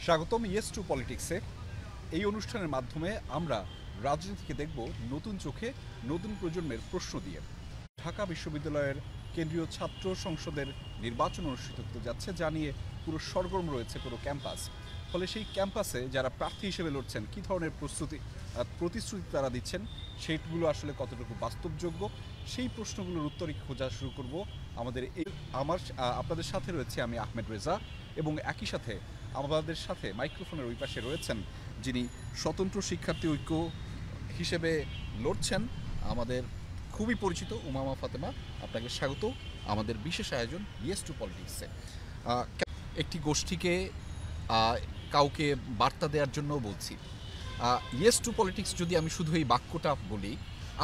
স্বাগতম yes two পলিটিক্সে। এই অনুষ্ঠানের মাধ্যমে আমরা রাজনীতিকে দেখব নতুন চোখে, নতুন প্রজন্মের প্রশ্ন দিয়ে। ঢাকা বিশ্ববিদ্যালয়ের কেন্দ্রীয় ছাত্র সংসদের নির্বাচন অনুষ্ঠিত হতে যাচ্ছে, যা নিয়ে পুরো সরগরম রয়েছে পুরো ক্যাম্পাস। ফলে সেই ক্যাম্পাসে যারা প্রার্থী হিসেবে লড়ছেন, কী ধরনের প্রতিশ্রুতি তারা দিচ্ছেন, সেইগুলো আসলে কতটুকু বাস্তবযোগ্য, সেই প্রশ্নগুলোর উত্তরই খোঁজা শুরু করব। আপনাদের সাথে রয়েছে আমি আহমেদ রেজা, এবং একই সাথে আমাদের সাথে মাইক্রোফোনের ওই পাশে রয়েছেন যিনি স্বতন্ত্র শিক্ষার্থী ঐক্য হিসেবে লড়ছেন, আমাদের খুবই পরিচিত উমামা ফাতেমা। আপনাকে স্বাগত আমাদের বিশেষ আয়োজন ইয়েস টু পলিটিক্সে। একটি গোষ্ঠীকে কাউকে বার্তা দেওয়ার জন্য বলছি, ইয়েস টু পলিটিক্স যদি আমি শুধু এই বাক্যটা বলি,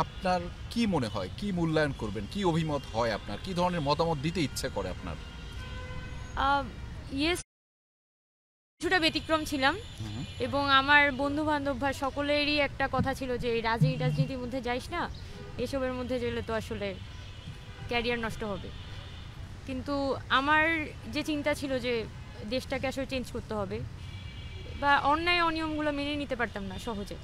আপনার কি মনে হয়, কি মূল্যায়ন করবেন, কি অভিমত হয়, আপনার কি ধরনের মতামত দিতে ইচ্ছে করে আপনার? ইয়েস, কিছুটা ব্যতিক্রম ছিলাম এবং আমার বন্ধু বান্ধব বা সকলেরই একটা কথা ছিল যে রাজনীতির মধ্যে যাইস না, এসবের মধ্যে গেলে তো আসলে ক্যারিয়ার নষ্ট হবে। কিন্তু আমার যে চিন্তা ছিল যে দেশটাকে আসলে চেঞ্জ করতে হবে বা অন্যায় অনিয়মগুলো মেনে নিতে পারতাম না সহজে,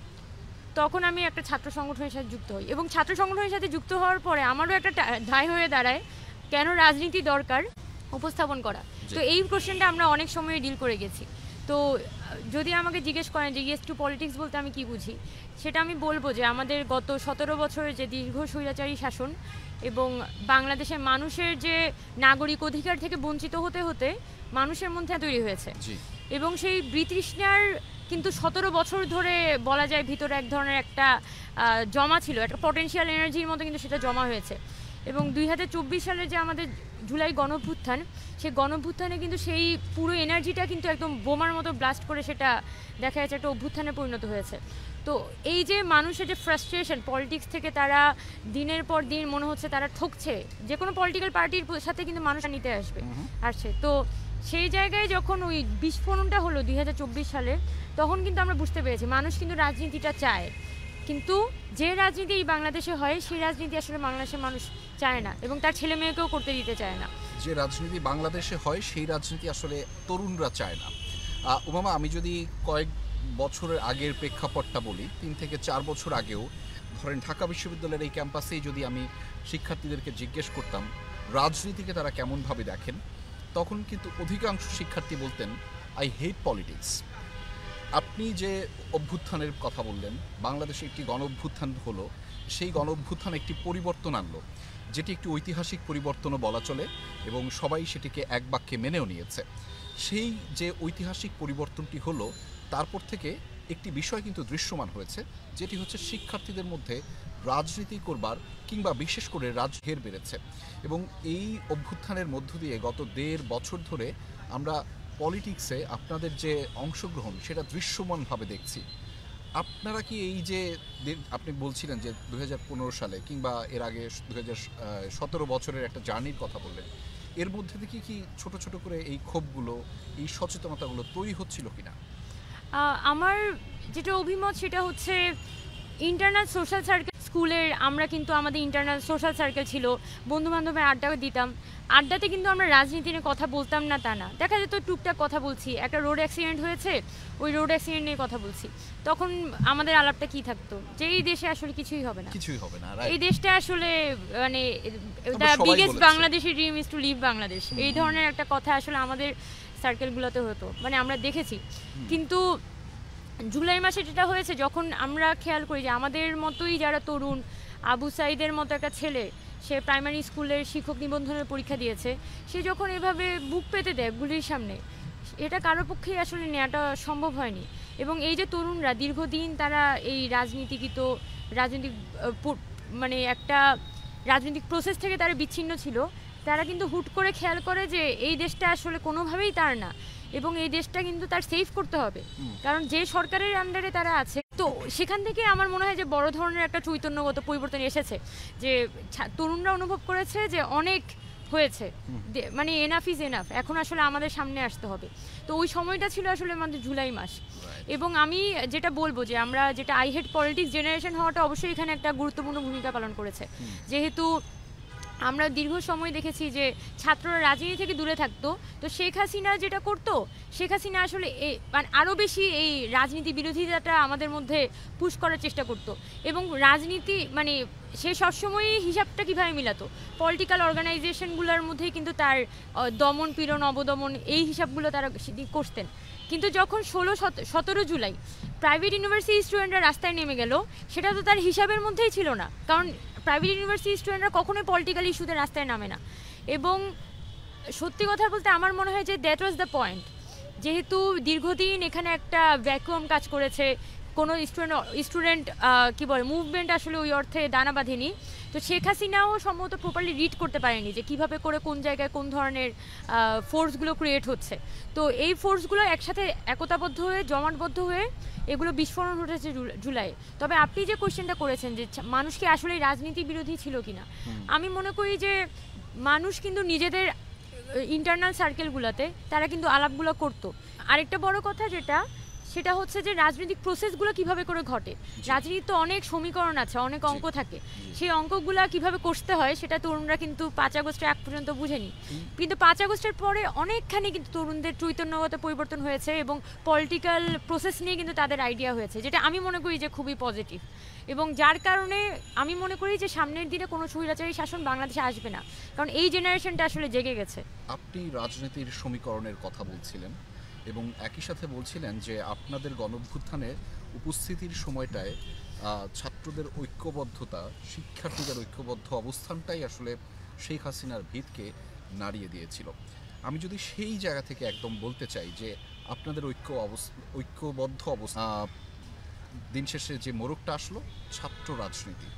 তখন আমি একটা ছাত্র সংগঠনের সাথে যুক্ত হই এবং ছাত্র সংগঠনের সাথে যুক্ত হওয়ার পরে আমারও একটা দায় হয়ে দাঁড়ায় কেন রাজনীতি দরকার উপস্থাপন করা। তো এই কোশ্চেনটা আমরা অনেক সময় ডিল করে গেছি। তো যদি আমাকে জিজ্ঞেস করেন যে ইয়েস টু পলিটিক্স বলতে আমি কি বুঝি, সেটা আমি বলবো যে আমাদের গত 17 বছরের যে দীর্ঘ স্বৈরাচারী শাসন এবং বাংলাদেশের মানুষের যে নাগরিক অধিকার থেকে বঞ্চিত হতে হতে মানুষের মধ্যে তৈরি হয়েছে, এবং সেই ব্রিটিশনার কিন্তু 17 বছর ধরে বলা যায় ভিতরে এক ধরনের একটা জমা ছিল, একটা পটেনশিয়াল এনার্জির মতো কিন্তু সেটা জমা হয়েছে। এবং 2024 সালের যে আমাদের জুলাই গণঅভ্যুত্থান, সেই গণঅভ্যুত্থানে কিন্তু সেই পুরো এনার্জিটা কিন্তু একদম বোমার মতো ব্লাস্ট করে সেটা দেখা যাচ্ছে একটা অভ্যুত্থানে পরিণত হয়েছে। তো এই যে মানুষের যে ফ্রাস্ট্রেশন, পলিটিক্স থেকে তারা দিনের পর দিন মনে হচ্ছে তারা ঠকছে, যে কোনো পলিটিক্যাল পার্টির সাথে কিন্তু মানুষ নিতে আসছে। তো সেই জায়গায় যখন ওই বিস্ফোরণটা হলো 2024 সালে, তখন কিন্তু আমরা বুঝতে পেরেছি মানুষ কিন্তু রাজনীতিটা চায়, কিন্তু যে রাজনীতি এই বাংলাদেশে হয় সেই রাজনীতি আসলে বাংলাদেশের মানুষ চায় না এবং তার ছেলে মেয়েকেও করতে দিতে চায় না। যে রাজনীতি বাংলাদেশে হয় সেই রাজনীতি আসলে তরুণরা চায় না। উমামা, আমি যদি কয়েক বছরের আগের প্রেক্ষাপটটা বলি, 3 থেকে 4 বছর আগেও ধরেন ঢাকা বিশ্ববিদ্যালয়ের এই ক্যাম্পাসেই যদি আমি শিক্ষার্থীদেরকে জিজ্ঞেস করতাম রাজনীতিকে তারা কেমনভাবে দেখেন, তখন কিন্তু অধিকাংশ শিক্ষার্থী বলতেন আই হেট পলিটিক্স। আপনি যে অভ্যুত্থানের কথা বললেন, বাংলাদেশে একটি গণ অভ্যুত্থান হলো, সেই গণ অভ্যুত্থান একটি পরিবর্তন আনলো, যেটি একটি ঐতিহাসিক পরিবর্তনও বলা চলে, এবং সবাই সেটিকে এক বাক্যে মেনেও নিয়েছে। সেই যে ঐতিহাসিক পরিবর্তনটি হলো, তারপর থেকে একটি বিষয় কিন্তু দৃশ্যমান হয়েছে, যেটি হচ্ছে শিক্ষার্থীদের মধ্যে রাজনীতি করবার কিংবা বিশেষ করে রাজঘের বেড়েছে। এবং এই অভ্যুত্থানের মধ্য দিয়ে গত 1.5 বছর ধরে আমরা পলিটিক্সে আপনাদের যে অংশগ্রহণ সেটা দৃশ্যমানভাবে দেখছি। আপনারা কি এই যে আপনি বলছিলেন যে 2015 সালে কিংবা এর আগে 2017 বছরের একটা জার্নির কথা বললেন, এর মধ্যে থেকে কি ছোট ছোট করে এই ক্ষোভগুলো, এই সচেতনতাগুলো তৈরি হচ্ছিল কিনা? আমার যেটা অভিমত সেটা হচ্ছে ইন্টারনাল সোশ্যাল সার্কেল। স্কুলের আমরা কিন্তু আমাদের ইন্টারনাল সোশ্যাল সার্কেল ছিল, বন্ধুবান্ধবের আড্ডা দিতাম, আড্ডাতে কিন্তু আমরা রাজনীতি নিয়ে কথা বলতাম না তা না, দেখা যেত টুকটাক কথা বলছি, একটা রোড অ্যাক্সিডেন্ট হয়েছে ওই রোড অ্যাক্সিডেন্ট নিয়ে কথা বলছি, তখন আমাদের আলাপটা কি থাকতো যে এই দেশে আসলে কিছুই হবে না, এই দেশটা আসলে মানে the biggest Bangladeshi dream is to live Bangladesh, এই ধরনের একটা কথা আসলে আমাদের সার্কেলগুলোতে হতো, মানে আমরা দেখেছি। কিন্তু জুলাই মাসে যেটা হয়েছে, যখন আমরা খেয়াল করি যে আমাদের মতোই যারা তরুণ, আবু সাইদের মতো একটা ছেলে, সে প্রাইমারি স্কুলের শিক্ষক নিবন্ধনের পরীক্ষা দিয়েছে, সে যখন এভাবে বুক পেতে দেয় গুলির সামনে, এটা কারোর পক্ষেই আসলে নেওয়াটা সম্ভব হয়নি। এবং এই যে তরুণরা দীর্ঘদিন তারা এই রাজনীতিক মানে একটা রাজনৈতিক প্রসেস থেকে তারা বিচ্ছিন্ন ছিল, তারা কিন্তু হুট করে খেয়াল করে যে এই দেশটা আসলে কোনোভাবেই তার না, এবং এই দেশটা কিন্তু তার সেভ করতে হবে, কারণ যে সরকারের আন্ডারে তারা আছে। তো সেখান থেকে আমার মনে হয় যে বড় ধরনের একটা চৈতন্যগত পরিবর্তন এসেছে, যে তরুণরা অনুভব করেছে যে অনেক হয়েছে, মানে এনাফ ইজ এনাফ, এখন আসলে আমাদের সামনে আসতে হবে। তো ওই সময়টা ছিল আসলে আমাদের জুলাই মাস। এবং আমি যেটা বলবো যে আমরা যেটা আই হেট পলিটিক্স জেনারেশন হওয়াটা অবশ্যই এখানে একটা গুরুত্বপূর্ণ ভূমিকা পালন করেছে, যেহেতু আমরা দীর্ঘ সময় দেখেছি যে ছাত্ররা রাজনীতি থেকে দূরে থাকতো। তো শেখ হাসিনা যেটা করতো, শেখ হাসিনা আসলে মানে আরও বেশি এই রাজনীতি বিরোধিতাটা আমাদের মধ্যে পুশ করার চেষ্টা করতো। এবং রাজনীতি মানে সে সবসময়ই হিসাবটা কীভাবে মিলাতো, পলিটিক্যাল অর্গানাইজেশনগুলোর মধ্যেই কিন্তু তার দমন পীড়ন অবদমন এই হিসাবগুলো তারা করতেন। কিন্তু যখন 16-17 জুলাই প্রাইভেট ইউনিভার্সিটি স্টুডেন্টরা রাস্তায় নেমে গেল, সেটা তো তার হিসাবের মধ্যেই ছিল না, কারণ প্রাইভেট ইউনিভার্সিটি স্টুডেন্টরা কখনোই পলিটিক্যাল ইস্যুতে রাস্তায় নামে না। এবং সত্যি কথা বলতে আমার মনে হয় যে দ্যাট ওয়াজ দ্য পয়েন্ট। যেহেতু দীর্ঘদিন এখানে একটা ভ্যাকুয়াম কাজ করেছে, কোনো স্টুডেন্ট কী বলে মুভমেন্ট আসলে ওই অর্থে দানা বাঁধেনি। তো শেখ হাসিনাও সম্ভবত প্রপারলি রিড করতে পারেনি যে কীভাবে করে কোন জায়গায় কোন ধরনের ফোর্সগুলো ক্রিয়েট হচ্ছে। তো এই ফোর্সগুলো একসাথে একতাবদ্ধ হয়ে জমাটবদ্ধ হয়ে এগুলো বিস্ফোরণ ঘটেছে জুলাই। তবে আপনি যে কোয়েশ্চেনটা করেছেন যে মানুষ কি আসলে রাজনীতি বিরোধী ছিল কিনা, আমি মনে করি যে মানুষ কিন্তু নিজেদের ইন্টারনাল সার্কেলগুলোতে তারা কিন্তু আলাপগুলো করতো। আরেকটা বড় কথা সেটা হচ্ছে যে রাজনৈতিক প্রসেসগুলো কিভাবে করে ঘটে। রাজনীতির তো অনেক সমীকরণ আছে, অনেক অঙ্ক থাকে, সেই অঙ্কগুলো কিভাবে কষতে হয় সেটা তরুণরা কিন্তু 5 আগস্টের আগ পর্যন্ত বুঝেনি। কিন্তু 5 আগস্টের পরে অনেকখানি কিন্তু তরুণদের চৈতন্যগত পরিবর্তন হয়েছে এবং পলিটিক্যাল প্রসেস নিয়ে কিন্তু তাদের আইডিয়া হয়েছে, যেটা আমি মনে করি যে খুবই পজিটিভ। এবং যার কারণে আমি মনে করি যে সামনের দিনে কোনো স্বৈরাচারী শাসন বাংলাদেশে আসবে না, কারণ এই জেনারেশনটা আসলে জেগে গেছে। আপনি রাজনীতির সমীকরণের কথা বলছিলেন এবং একই সাথে বলছিলেন যে আপনাদের গণঅভ্যুত্থানের উপস্থিতির সময়টায় ছাত্রদের ঐক্যবদ্ধতা, শিক্ষার্থীদের ঐক্যবদ্ধ অবস্থানটাই আসলে শেখ হাসিনার ভিতকে নাড়িয়ে দিয়েছিল। আমি যদি সেই জায়গা থেকে একদম বলতে চাই যে আপনাদের ঐক্যবদ্ধ অবস্থা দিন শেষে যে মোড়কটা আসলো ছাত্র রাজনীতি,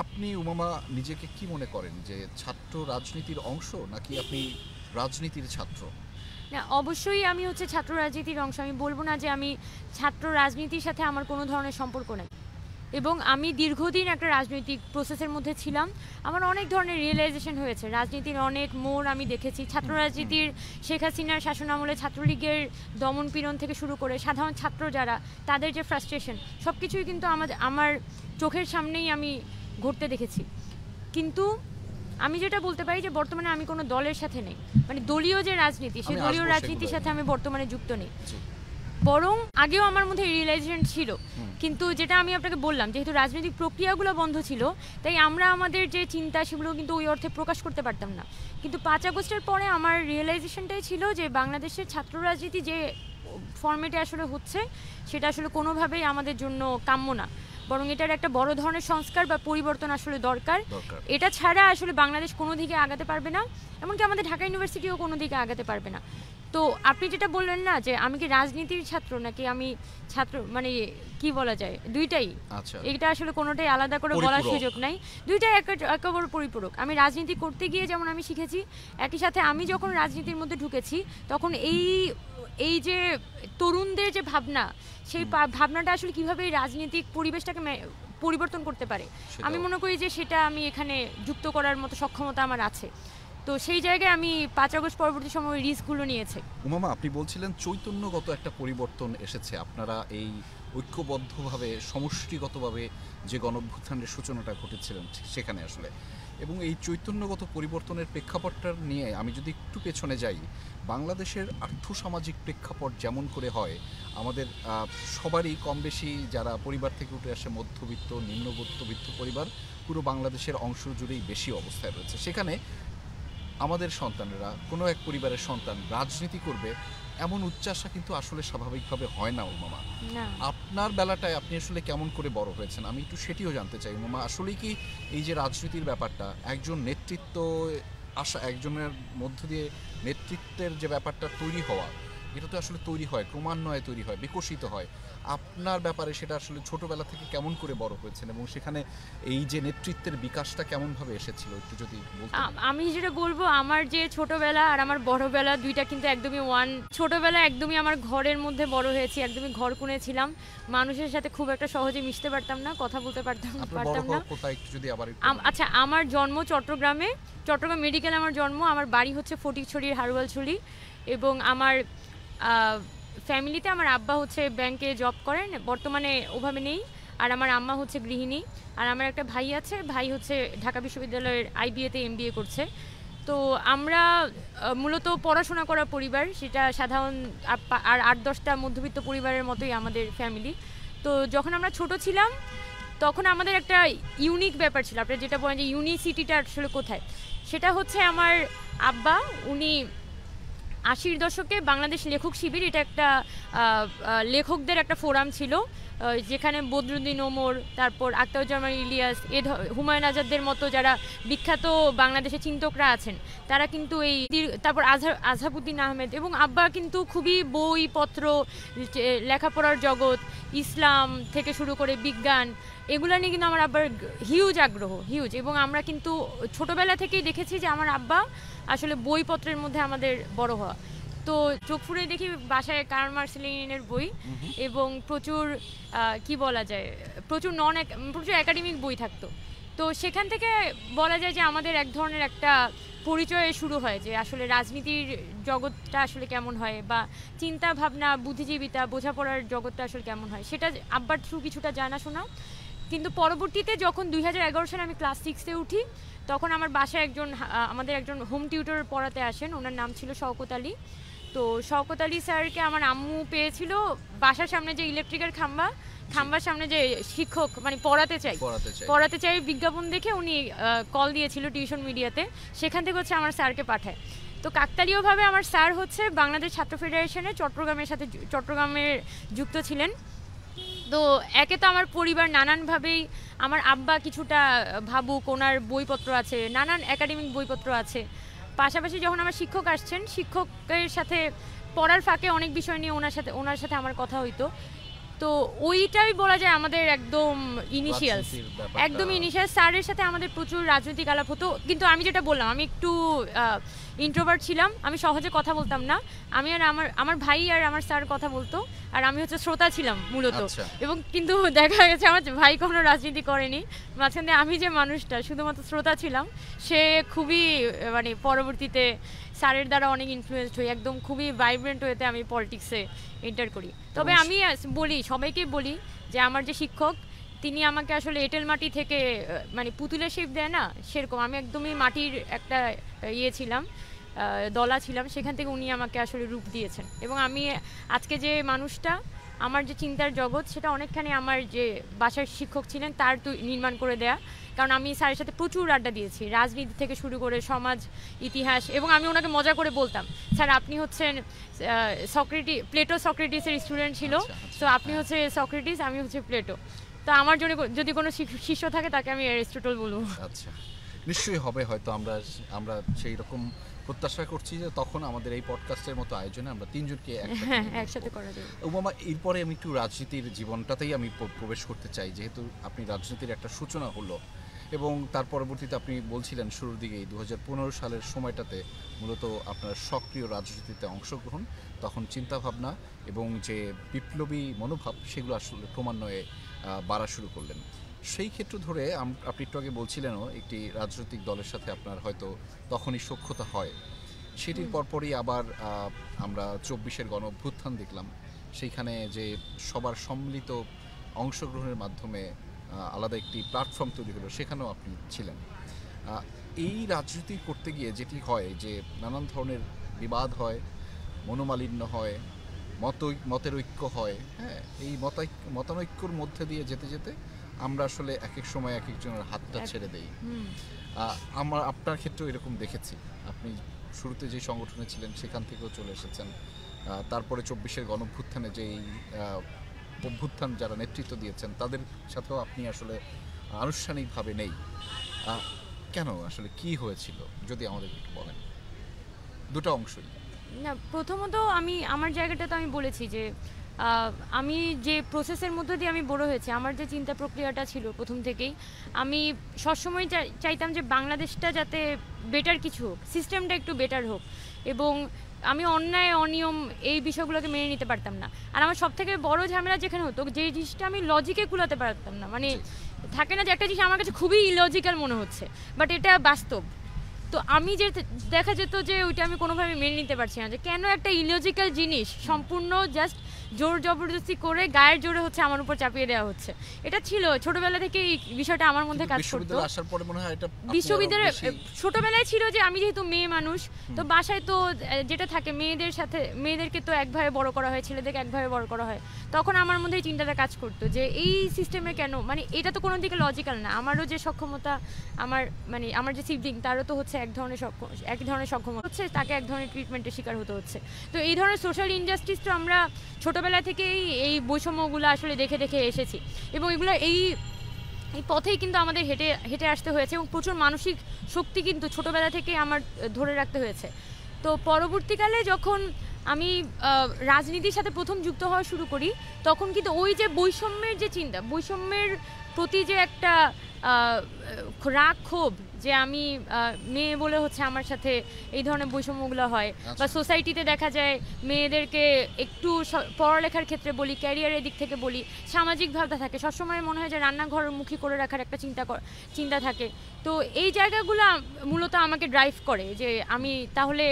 আপনি উমামা নিজেকে কি মনে করেন যে ছাত্র রাজনীতির অংশ নাকি আপনি রাজনীতির ছাত্র? না, অবশ্যই আমি হচ্ছে ছাত্র রাজনীতির অংশ। আমি বলবো না যে আমি ছাত্র রাজনীতির সাথে আমার কোনো ধরনের সম্পর্ক নেই। এবং আমি দীর্ঘদিন একটা রাজনৈতিক প্রসেসের মধ্যে ছিলাম, আমার অনেক ধরনের রিয়েলাইজেশন হয়েছে, রাজনীতির অনেক মোড় আমি দেখেছি। ছাত্র রাজনীতির শেখ হাসিনার শাসনামলে ছাত্রলীগের দমন পীড়ন থেকে শুরু করে সাধারণ ছাত্র যারা, তাদের যে ফ্রাস্ট্রেশন, সব কিছুই কিন্তু আমার চোখের সামনেই আমি ঘটতে দেখেছি। কিন্তু আমি যেটা বলতে পারি যে বর্তমানে আমি কোনো দলের সাথে নেই, মানে দলীয় যে রাজনীতি সেই দলীয় রাজনীতির সাথে আমি বর্তমানে যুক্ত নেই। বরং আগেও আমার মধ্যে রিয়েলাইজেশন ছিল, কিন্তু যেটা আমি আপনাকে বললাম, যেহেতু রাজনৈতিক প্রক্রিয়াগুলো বন্ধ ছিল, তাই আমরা আমাদের যে চিন্তা সেগুলো কিন্তু ওই অর্থে প্রকাশ করতে পারতাম না। কিন্তু 5 আগস্টের পরে আমার রিয়েলাইজেশনটাই ছিল যে বাংলাদেশের ছাত্র রাজনীতি যে ফরম্যাটে আসলে হচ্ছে সেটা আসলে কোনোভাবেই আমাদের জন্য কাম্য না, বরং এটার একটা বড় ধরনের সংস্কার বা পরিবর্তন আসলে দরকার। এটা ছাড়া আসলে বাংলাদেশ কোনো দিকে আগাতে পারবে না, এমনকি আমাদের ঢাকা ইউনিভার্সিটিও কোনো দিকে আগাতে পারবে না। তো আপনি যেটা বললেন না যে আমি কি রাজনীতির ছাত্র নাকি আমি ছাত্র, মানে কি বলা যায়, দুইটাই। এটা আসলে কোনোটাই আলাদা করে বলার সুযোগ নাই, দুইটাই একেবারে পরিপূরক। আমি রাজনীতি করতে গিয়ে যেমন আমি শিখেছি, একই সাথে আমি যখন রাজনীতির মধ্যে ঢুকেছি তখন এই যে তরুণদের যে ভাবনা, সেই ভাবনাটা আসলে কীভাবে এই রাজনৈতিক পরিবেশটাকে পরিবর্তন করতে পারে, আমি মনে করি যে সেটা আমি এখানে যুক্ত করার মতো সক্ষমতা আমার আছে। তো সেই জায়গায় আমি 5 আগস্ট পরবর্তী সময় রিস্কগুলো নিয়েছি। উমামা, আপনি বলছিলেন চৈতন্যগত একটা পরিবর্তন এসেছে, আপনারা এই ঐক্যবদ্ধভাবে সমষ্টিগতভাবে যে গণঅভ্যুত্থানের সূচনাটা ঘটেছিলেন সেখানে আসলে, এবং এই চৈতন্যগত পরিবর্তনের প্রেক্ষাপটটা নিয়ে আমি যদি একটু পেছনে যাই, বাংলাদেশের আর্থসামাজিক প্রেক্ষাপট যেমন করে হয়, আমাদের সবারই কম বেশি যারা পরিবার থেকে উঠে আসে মধ্যবিত্ত নিম্নবিত্ত পরিবার, পুরো বাংলাদেশের অংশ জুড়েই বেশি অবস্থায় রয়েছে। সেখানে আমাদের সন্তানেরা, কোনো এক পরিবারের সন্তান রাজনীতি করবে এমন উচ্চাশা কিন্তু আসলে স্বাভাবিকভাবে হয় না। উমামা, আপনার বেলাটায় আপনি আসলে কেমন করে বড় হয়েছেন আমি একটু সেটিও জানতে চাই। উমামা, আসলে কি এই যে রাজনীতির ব্যাপারটা, একজন নেতৃত্ব আসা, একজনের মধ্য দিয়ে নেতৃত্বের যে ব্যাপারটা তৈরি হওয়া, এটা তো আসলে তৈরি হয়, ক্রমান্বয়ে তৈরি হয়, বিকশিত হয়। আপনার ব্যাপারে সেটা আসলে ছোটবেলা থেকে কেমন করে বড় হয়েছেন এবং সেখানে এই যে নেতৃত্বের বিকাশটা কেমনভাবে এসেছিল একটু যদি বলতেন। আমি যেটা বলবো, আমার যে ছোটবেলা আর আমার বড়বেলা দুইটা কিন্তু একদমই ওয়ান। ছোটবেলা একদমই আমার ঘরের মধ্যে বড় হয়েছি, একদমই ঘর কোণে ছিলাম, মানুষের সাথে খুব একটা সহজে মিশতে পারতাম না, কথা বলতে পারতাম না। আচ্ছা, আমার জন্ম চট্টগ্রাম মেডিকেল আমার জন্ম, আমার বাড়ি হচ্ছে ফটিকছড়ির হারুয়ালছড়ি, এবং আমার ফ্যামিলিতে আমার আব্বা হচ্ছে ব্যাংকে জব করেন, বর্তমানে ওভাবে নেই, আর আমার আম্মা হচ্ছে গৃহিণী। আর আমার একটা ভাই আছে, ভাই হচ্ছে ঢাকা বিশ্ববিদ্যালয়ের আইবিএতে এমবিএ করছে। তো আমরা মূলত পড়াশোনা করা পরিবার, সেটা সাধারণ আর 8-10টা মধ্যবিত্ত পরিবারের মতোই আমাদের ফ্যামিলি। তো যখন আমরা ছোট ছিলাম তখন আমাদের একটা ইউনিক ব্যাপার ছিল, আপনারা যেটা বলেন যে ইউনিসিটিটা আসলে কোথায়, সেটা হচ্ছে আমার আব্বা উনি 80-র দশকে বাংলাদেশ লেখক শিবির, এটা একটা লেখকদের একটা ফোরাম ছিল, যেখানে বদরুদ্দিন ওমর, তারপর আখতারুজ্জামান ইলিয়াস, হুমায়ুন আজাদদের মতো যারা বিখ্যাত বাংলাদেশের চিন্তকরা আছেন তারা কিন্তু এই, তারপর আজহাবুদ্দিন আহমেদ, এবং আব্বা কিন্তু খুবই বইপত্র, লেখাপড়ার জগৎ, ইসলাম থেকে শুরু করে বিজ্ঞান, এগুলো নিয়ে কিন্তু আমার আব্বার হিউজ আগ্রহ, হিউজ। এবং আমরা কিন্তু ছোটোবেলা থেকেই দেখেছি যে আমার আব্বা আসলে বইপত্রের মধ্যে আমাদের বড় হওয়া। তো চোখ ফুরে দেখি বাসায় কার্ল মার্কস লেনিনের বই, এবং প্রচুর কি বলা যায়, প্রচুর একাডেমিক বই থাকতো। তো সেখান থেকে বলা যায় যে আমাদের এক ধরনের একটা পরিচয় শুরু হয় যে আসলে রাজনীতির জগৎটা আসলে কেমন হয়, বা চিন্তা ভাবনা, বুদ্ধিজীবিতা, বোঝাপড়ার জগৎটা আসলে কেমন হয়, সেটা আব্বার থ্রু কিছুটা জানাশোনা। কিন্তু পরবর্তীতে যখন 2011 সালে আমি ক্লাস 6-এ উঠি, তখন আমার বাসায় আমাদের একজন হোম টিউটর পড়াতে আসেন, ওনার নাম ছিল শওকত আলী। তো শওকত আলী স্যারকে আমার আম্মু পেয়েছিল বাসার সামনে যে ইলেকট্রিকের খাম্বার সামনে যে শিক্ষক মানে পড়াতে চাই বিজ্ঞাপন দেখে উনি কল দিয়েছিল টিউশন মিডিয়াতে, সেখান থেকে হচ্ছে আমার স্যারকে পাঠায়। তো কাকতালীয়ভাবে আমার স্যার হচ্ছে বাংলাদেশ ছাত্র ফেডারেশনের চট্টগ্রামের যুক্ত ছিলেন। তো একে তো আমার পরিবার নানানভাবেই, আমার আব্বা কিছুটা ভাবুক, ওনার বইপত্র আছে, নানান একাডেমিক বইপত্র আছে। পাশাপাশি যখন আমার শিক্ষক আসছেন, শিক্ষকের সাথে পড়ার ফাঁকে অনেক বিষয় নিয়ে ওনার সাথে আমার কথা হইতো। তো ওইটাই বলা যায় আমাদের একদম ইনিশিয়াল স্যারের সাথে আমাদের প্রচুর রাজনৈতিক আলাপ হতো। কিন্তু আমি যেটা বললাম, আমি একটু ইন্ট্রোভার্ট ছিলাম, আমি সহজে কথা বলতাম না। আমি আর আমার ভাই আর আমার স্যার কথা বলতো, আর আমি হচ্ছে শ্রোতা ছিলাম মূলত। এবং কিন্তু দেখা গেছে আমার ভাই কোনো রাজনীতি করেনি, মাঝখানে আমি যে মানুষটা শুধুমাত্র শ্রোতা ছিলাম, সে খুবই মানে পরবর্তীতে স্যারের দ্বারা অনেক ইনফ্লুয়েসড হই, একদম খুবই ভাইব্রেন্ট ওয়েতে আমি পলিটিক্সে এন্টার করি। তবে আমি সবাইকে বলি যে আমার যে শিক্ষক, তিনি আমাকে আসলে এঁটেল মাটি থেকে মানে পুতুলের শেপ দেয় না, সেরকম আমি একদমই মাটির একটা ছিলাম, দলা ছিলাম, সেখান থেকে উনি আমাকে আসলে রূপ দিয়েছেন। এবং আমি আজকে যে মানুষটা, আমার যে চিন্তার জগৎ, সেটা অনেকখানি আমার যে বাসার শিক্ষক ছিলেন তার নির্মাণ করে দেয়া। কারণ আমি স্যারের সাথে প্রচুর আড্ডা দিয়েছি, রাজনীতি থেকে শুরু করে সমাজ, ইতিহাস। এবং আমি ওনাকে মজা করে বলতাম, স্যার আপনি হচ্ছেন প্লেটো সক্রেটিসের স্টুডেন্ট ছিল, তো আপনি হচ্ছে সক্রেটিস, আমি হচ্ছে প্লেটো। তো আমার জন্য যদি কোনো শিষ্য থাকে তাকে আমি অ্যারিস্টটল বলবো। আচ্ছা, নিশ্চয়ই হবে, হয়তো আমরা সেই রকম প্রত্যাশা করছি যে তখন আমাদের এই পডকাস্টের মতো আয়োজনে আমরা তিনজনকে একসাথে করা যাবে। উমামা, এরপরে আমি একটু রাজনীতির জীবনটাতেই আমি প্রবেশ করতে চাই, যেহেতু আপনি রাজনীতির একটা সূচনা হলো, এবং তার পরবর্তীতে আপনি বলছিলেন শুরুর দিকেই 2015 সালের সময়টাতে মূলত আপনার সক্রিয় রাজনীতিতে অংশগ্রহণ, তখন চিন্তাভাবনা এবং যে বিপ্লবী মনোভাব সেগুলো আসলে ক্রমান্বয়ে বাড়া শুরু করলেন। সেই ক্ষেত্র ধরে আপনি একটু আগে বলছিলেনও একটি রাজনৈতিক দলের সাথে আপনার হয়তো তখনই সখ্যতা হয়, সেটির পরপরই আবার আমরা 24-এর গণ অভ্যুত্থান দেখলাম, সেইখানে যে সবার সম্মিলিত অংশগ্রহণের মাধ্যমে আলাদা একটি প্ল্যাটফর্ম তৈরি হলো, সেখানেও আপনি ছিলেন। এই রাজনীতি করতে গিয়ে যেটি হয় যে নানান ধরনের বিবাদ হয়, মনোমালিন্য হয়, মতের ঐক্য হয়, হ্যাঁ, এই মতানৈক্যর মধ্যে দিয়ে যেতে যেতে আমরা আসলে এক এক সময় এক একজনের হাতটা ছেড়ে দেই। আপনার ক্ষেত্রেও এরকম দেখেছি, আপনি শুরুতে যে সংগঠনে ছিলেন সেখান থেকেও চলে এসেছেন, তারপরে 24-এর গণঅভ্যুত্থানে যেই অভ্যুত্থান যারা নেতৃত্ব দিয়েছেন তাদের সাথেও আপনি আসলে আনুষ্ঠানিকভাবে নেই। কেন, আসলে কি হয়েছিল যদি আমাদের একটু বলেন? দুটো অংশই না, প্রথমত আমার জায়গাটা তো আমি বলেছি যে আমি যে প্রসেসের মধ্যে দিয়ে আমি বড় হয়েছি, আমার যে চিন্তা প্রক্রিয়াটা ছিল প্রথম থেকেই, আমি সবসময় চাইতাম যে বাংলাদেশটা যাতে বেটার কিছু হোক, সিস্টেমটা একটু বেটার হোক, এবং আমি অন্যায় অনিয়ম এই বিষয়গুলোকে মেনে নিতে পারতাম না। আর আমার সবথেকে বড় ঝামেলা যেখানে হতো, যে জিনিসটা আমি লজিকে কুলাতে পারতাম না, মানে থাকে না যে একটা জিনিস আমার কাছে খুবই ইলজিক্যাল মনে হচ্ছে বাট এটা বাস্তব, তো আমি যে দেখা যেত যে ওইটা আমি কোনোভাবে মেনে নিতে পারছি না, যে কেন একটা ইলজিক্যাল জিনিস সম্পূর্ণ জাস্ট জোর জবরদস্তি করে গায়ের জোরে হচ্ছে আমার উপর চাপিয়ে দেওয়া হচ্ছে। এটা ছিল ছোটবেলা থেকে এই বিষয়টা আমার মধ্যে কাজ করতো। বিশ্ববিদ্যালয়ে আসার পরে মনে হয় এটা বিশ্ববিদ্যালয়ে ছোটবেলায় ছিল যে আমি যেহেতু মেয়ে মানুষ, তো বাসায় তো যেটা থাকে মেয়েদেরকে তো একভাবে বড় করা হয়, ছেলেদেরকে একভাবে বড় করা হয়। তখন আমার মধ্যে এই চিন্তাটা কাজ করতো যে এই সিস্টেমে কেন, মানে এটা তো কোনো দিকে লজিক্যাল না। আমারও যে সক্ষমতা, আমার যে সিবলিং তারও তো হচ্ছে এক ধরনের সক্ষমতা হচ্ছে, তাকে এক ধরনের ট্রিটমেন্টের শিকার হতে হচ্ছে। তো এই ধরনের সোশ্যাল ইনজাস্টিস তো আমরা ছোটবেলা থেকেই এই বৈষম্যগুলো আসলে দেখে দেখে এসেছি, এবং এগুলো এই পথেই কিন্তু আমাদের হেঁটে হেঁটে আসতে হয়েছে, এবং প্রচুর মানসিক শক্তি কিন্তু ছোটবেলা থেকে আমার ধরে রাখতে হয়েছে। তো পরবর্তীকালে যখন আমি রাজনীতির সাথে প্রথম যুক্ত হওয়া শুরু করি, তখন কিন্তু ওই যে বৈষম্যের যে চিন্তা, বৈষম্যের প্রতি যে একটা রাগ ক্ষোভ, যে আমি মেয়ে বলে হচ্ছে আমার সাথে এই ধরনের বৈষম্যগুলো হয়, বা সোসাইটিতে দেখা যায় মেয়েদেরকে একটু পড়ালেখার ক্ষেত্রে বলি, ক্যারিয়ারের দিক থেকে বলি, সামাজিক ভাবনা থাকে, সবসময় মনে হয় যে রান্নাঘরমুখী করে রাখার একটা চিন্তা থাকে। তো এই জায়গাগুলো মূলত আমাকে ড্রাইভ করে যে আমি তাহলে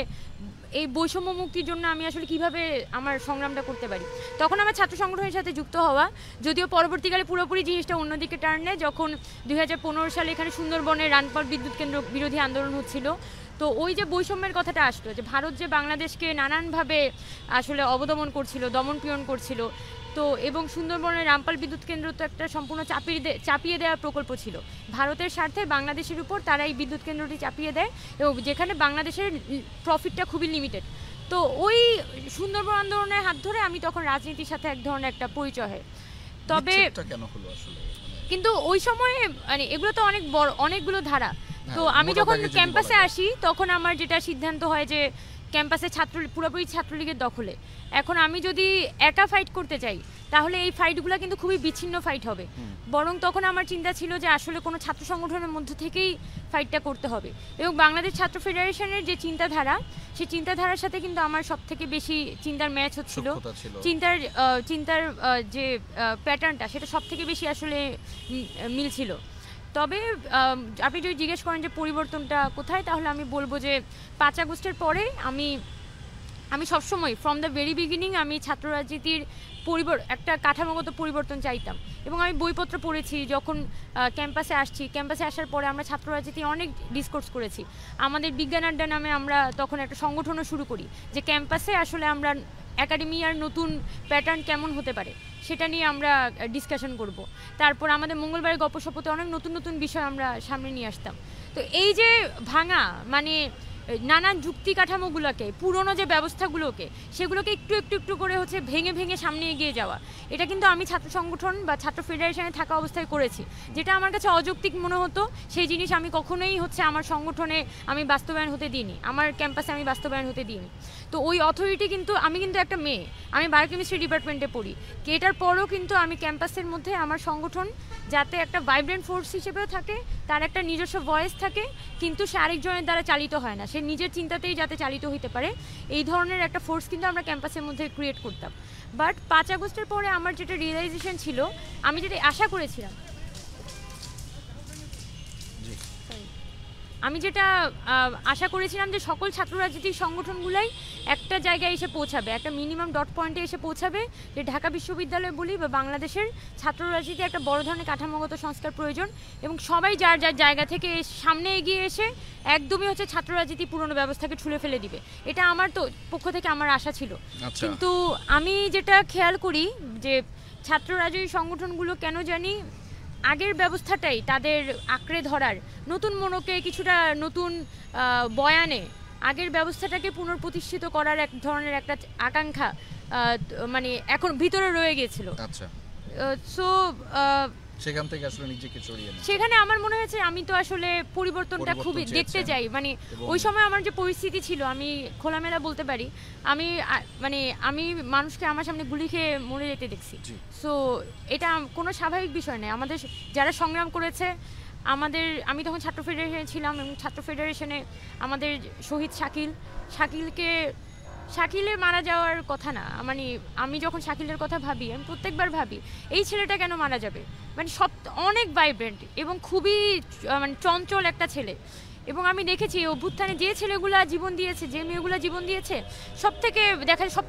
এই বৈষম্য মুক্তির জন্য আমি আসলে কিভাবে আমার সংগ্রামটা করতে পারি। তখন আমার ছাত্র সংগঠনের সাথে যুক্ত হওয়া, যদিও পরবর্তীকালে পুরোপুরি জিনিসটা অন্যদিকে টার্ন নেয়, যখন 2015 সালে এখানে সুন্দরবনে রানপাল বিদ্যুৎ কেন্দ্র বিরোধী আন্দোলন হচ্ছিল। তো ওই যে বৈষম্যের কথাটা আসলো, যে ভারত যে বাংলাদেশকে নানানভাবে আসলে অবদমন করছিল, দমন পীড়ন করছিল, তো এবং সুন্দরবনের রামপাল বিদ্যুৎ কেন্দ্র তো একটা সম্পূর্ণ চাপিয়ে দেওয়া প্রকল্প ছিল। ভারতের স্বার্থে বাংলাদেশের উপর তারা এই বিদ্যুৎ কেন্দ্রটি চাপিয়ে দেয়, এবং যেখানে বাংলাদেশের প্রফিটটা খুবই লিমিটেড। তো ওই সুন্দরবন আন্দোলনের হাত ধরে আমি তখন রাজনীতির সাথে এক ধরনের একটা পরিচয় হয়। তবে কিন্তু ওই সময়ে মানে এগুলো তো অনেক বড়, অনেকগুলো ধারা। তো আমি যখন ক্যাম্পাসে আসি, তখন আমার যেটা সিদ্ধান্ত হয় যে ক্যাম্পাসে পুরোপুরি ছাত্রলীগের দখলে। এখন আমি যদি একা ফাইট করতে চাই, তাহলে এই ফাইটগুলো কিন্তু খুবই বিচ্ছিন্ন ফাইট হবে। বরং তখন আমার চিন্তা ছিল যে আসলে কোনো ছাত্র সংগঠনের মধ্য থেকেই ফাইটটা করতে হবে, এবং বাংলাদেশ ছাত্র ফেডারেশনের যে চিন্তাধারা, সেই চিন্তাধারার সাথে কিন্তু আমার সব থেকে বেশি চিন্তার ম্যাচ হচ্ছিল, চিন্তার যে প্যাটার্নটা, সেটা সব থেকে বেশি আসলে মিল ছিল। তবে আপনি যদি জিজ্ঞেস করেন যে পরিবর্তনটা কোথায়, তাহলে আমি বলবো যে 5 আগস্টের পরে আমি সবসময় ফ্রম দ্য ভেরি বিগিনিং আমি ছাত্র রাজনীতির একটা কাঠামোগত পরিবর্তন চাইতাম, এবং আমি বইপত্র পড়েছি। যখন ক্যাম্পাসে আসার পরে আমরা ছাত্র রাজনীতি অনেক ডিসকোর্স করেছি। আমাদের বিজ্ঞান আড্ডা নামে আমরা তখন একটা সংগঠনও শুরু করি, যে ক্যাম্পাসে আসলে আমরা একাডেমিয়ার নতুন প্যাটার্ন কেমন হতে পারে সেটা নিয়ে আমরা ডিসকাশন করব। তারপর আমাদের মঙ্গলবারের গল্পসপতে অনেক নতুন নতুন বিষয় আমরা সামনে নিয়ে আসতাম। তো এই যে ভাঙা, মানে নানান যুক্তি কাঠামোগুলোকে, পুরনো যে ব্যবস্থাগুলোকে, সেগুলোকে একটু একটু একটু করে হচ্ছে ভেঙে ভেঙে সামনে এগিয়ে যাওয়া, এটা কিন্তু আমি ছাত্র সংগঠন বা ছাত্র ফেডারেশনে থাকা অবস্থায় করেছি। যেটা আমার কাছে অযৌক্তিক মনে হতো, সেই জিনিস আমি কখনোই হচ্ছে আমার সংগঠনে আমি বাস্তবায়ন হতে দিইনি, আমার ক্যাম্পাসে আমি বাস্তবায়ন হতে দিইনি। তো ওই অথরিটি কিন্তু, আমি কিন্তু একটা মেয়ে, আমি বায়োকেমিস্ট্রি ডিপার্টমেন্টে পড়ি, এটার পরেও কিন্তু আমি ক্যাম্পাসের মধ্যে আমার সংগঠন যাতে একটা ভাইব্রেন্ট ফোর্স হিসেবেও থাকে, তার একটা নিজস্ব ভয়েস থাকে, কিন্তু সে আরেকজনের দ্বারা চালিত হয় না, সে নিজের চিন্তাতেই যাতে চালিত হইতে পারে, এই ধরনের একটা ফোর্স কিন্তু আমরা ক্যাম্পাসের মধ্যে ক্রিয়েট করতাম। বাট 5 আগস্টের পরে আমার যেটা রিয়েলাইজেশন ছিল, আমি যেটা আশা করেছিলাম, যে সকল ছাত্র রাজনীতির সংগঠনগুলাই একটা জায়গায় এসে পৌঁছাবে, একটা মিনিমাম ডট পয়েন্টে এসে পৌঁছাবে, যে ঢাকা বিশ্ববিদ্যালয় বলি বা বাংলাদেশের ছাত্র রাজনীতি একটা বড় ধরনের কাঠামোগত সংস্কার প্রয়োজন, এবং সবাই যার যার জায়গা থেকে সামনে এগিয়ে এসে একদমই হচ্ছে ছাত্র রাজনীতি পুরনো ব্যবস্থাকে ছুঁড়ে ফেলে দিবে। এটা আমার তো পক্ষ থেকে আমার আশা ছিল। কিন্তু আমি যেটা খেয়াল করি যে ছাত্র রাজনীতি সংগঠনগুলো কেন জানি আগের ব্যবস্থাটাই তাদের আঁকড়ে ধরার, নতুন মনোকে কিছুটা নতুন বয়ানে আগের ব্যবস্থাটাকে পুনঃপ্রতিষ্ঠিত করার এক ধরনের একটা আকাঙ্ক্ষা মানে এখন ভিতরে রয়ে গিয়েছিল। আচ্ছা, সো সেখান থেকে আসলে নিজেকে সরিয়ে নিয়ে সেখানে আমার মনে হয়েছে আমি তো আসলে পরিবর্তনটা খুবই দেখতে চাই। মানে ওই সময় আমার যে পরিস্থিতি ছিল, আমি খোলামেলা বলতে পারি, আমি মানুষকে আমার সামনে গুলি খেয়ে মরে যেতে দেখছি। সো এটা কোনো স্বাভাবিক বিষয় নয়। আমাদের যারা সংগ্রাম করেছে, আমি তখন ছাত্র ফেডারেশনে ছিলাম, এবং ছাত্র ফেডারেশনে আমাদের শহীদ শাকিলের মারা যাওয়ার কথা না, মানে আমি যখন শাকিলের কথা ভাবি, আমি প্রত্যেকবার ভাবি এই ছেলেটা কেন মারা যাবে। মানে অনেক ভাইব্রেন্ট এবং খুবই মানে চঞ্চল একটা ছেলে, এবং আমি দেখেছি এই অভ্যুত্থানে যে ছেলেগুলা জীবন দিয়েছে, যে মেয়েগুলা জীবন দিয়েছে, সব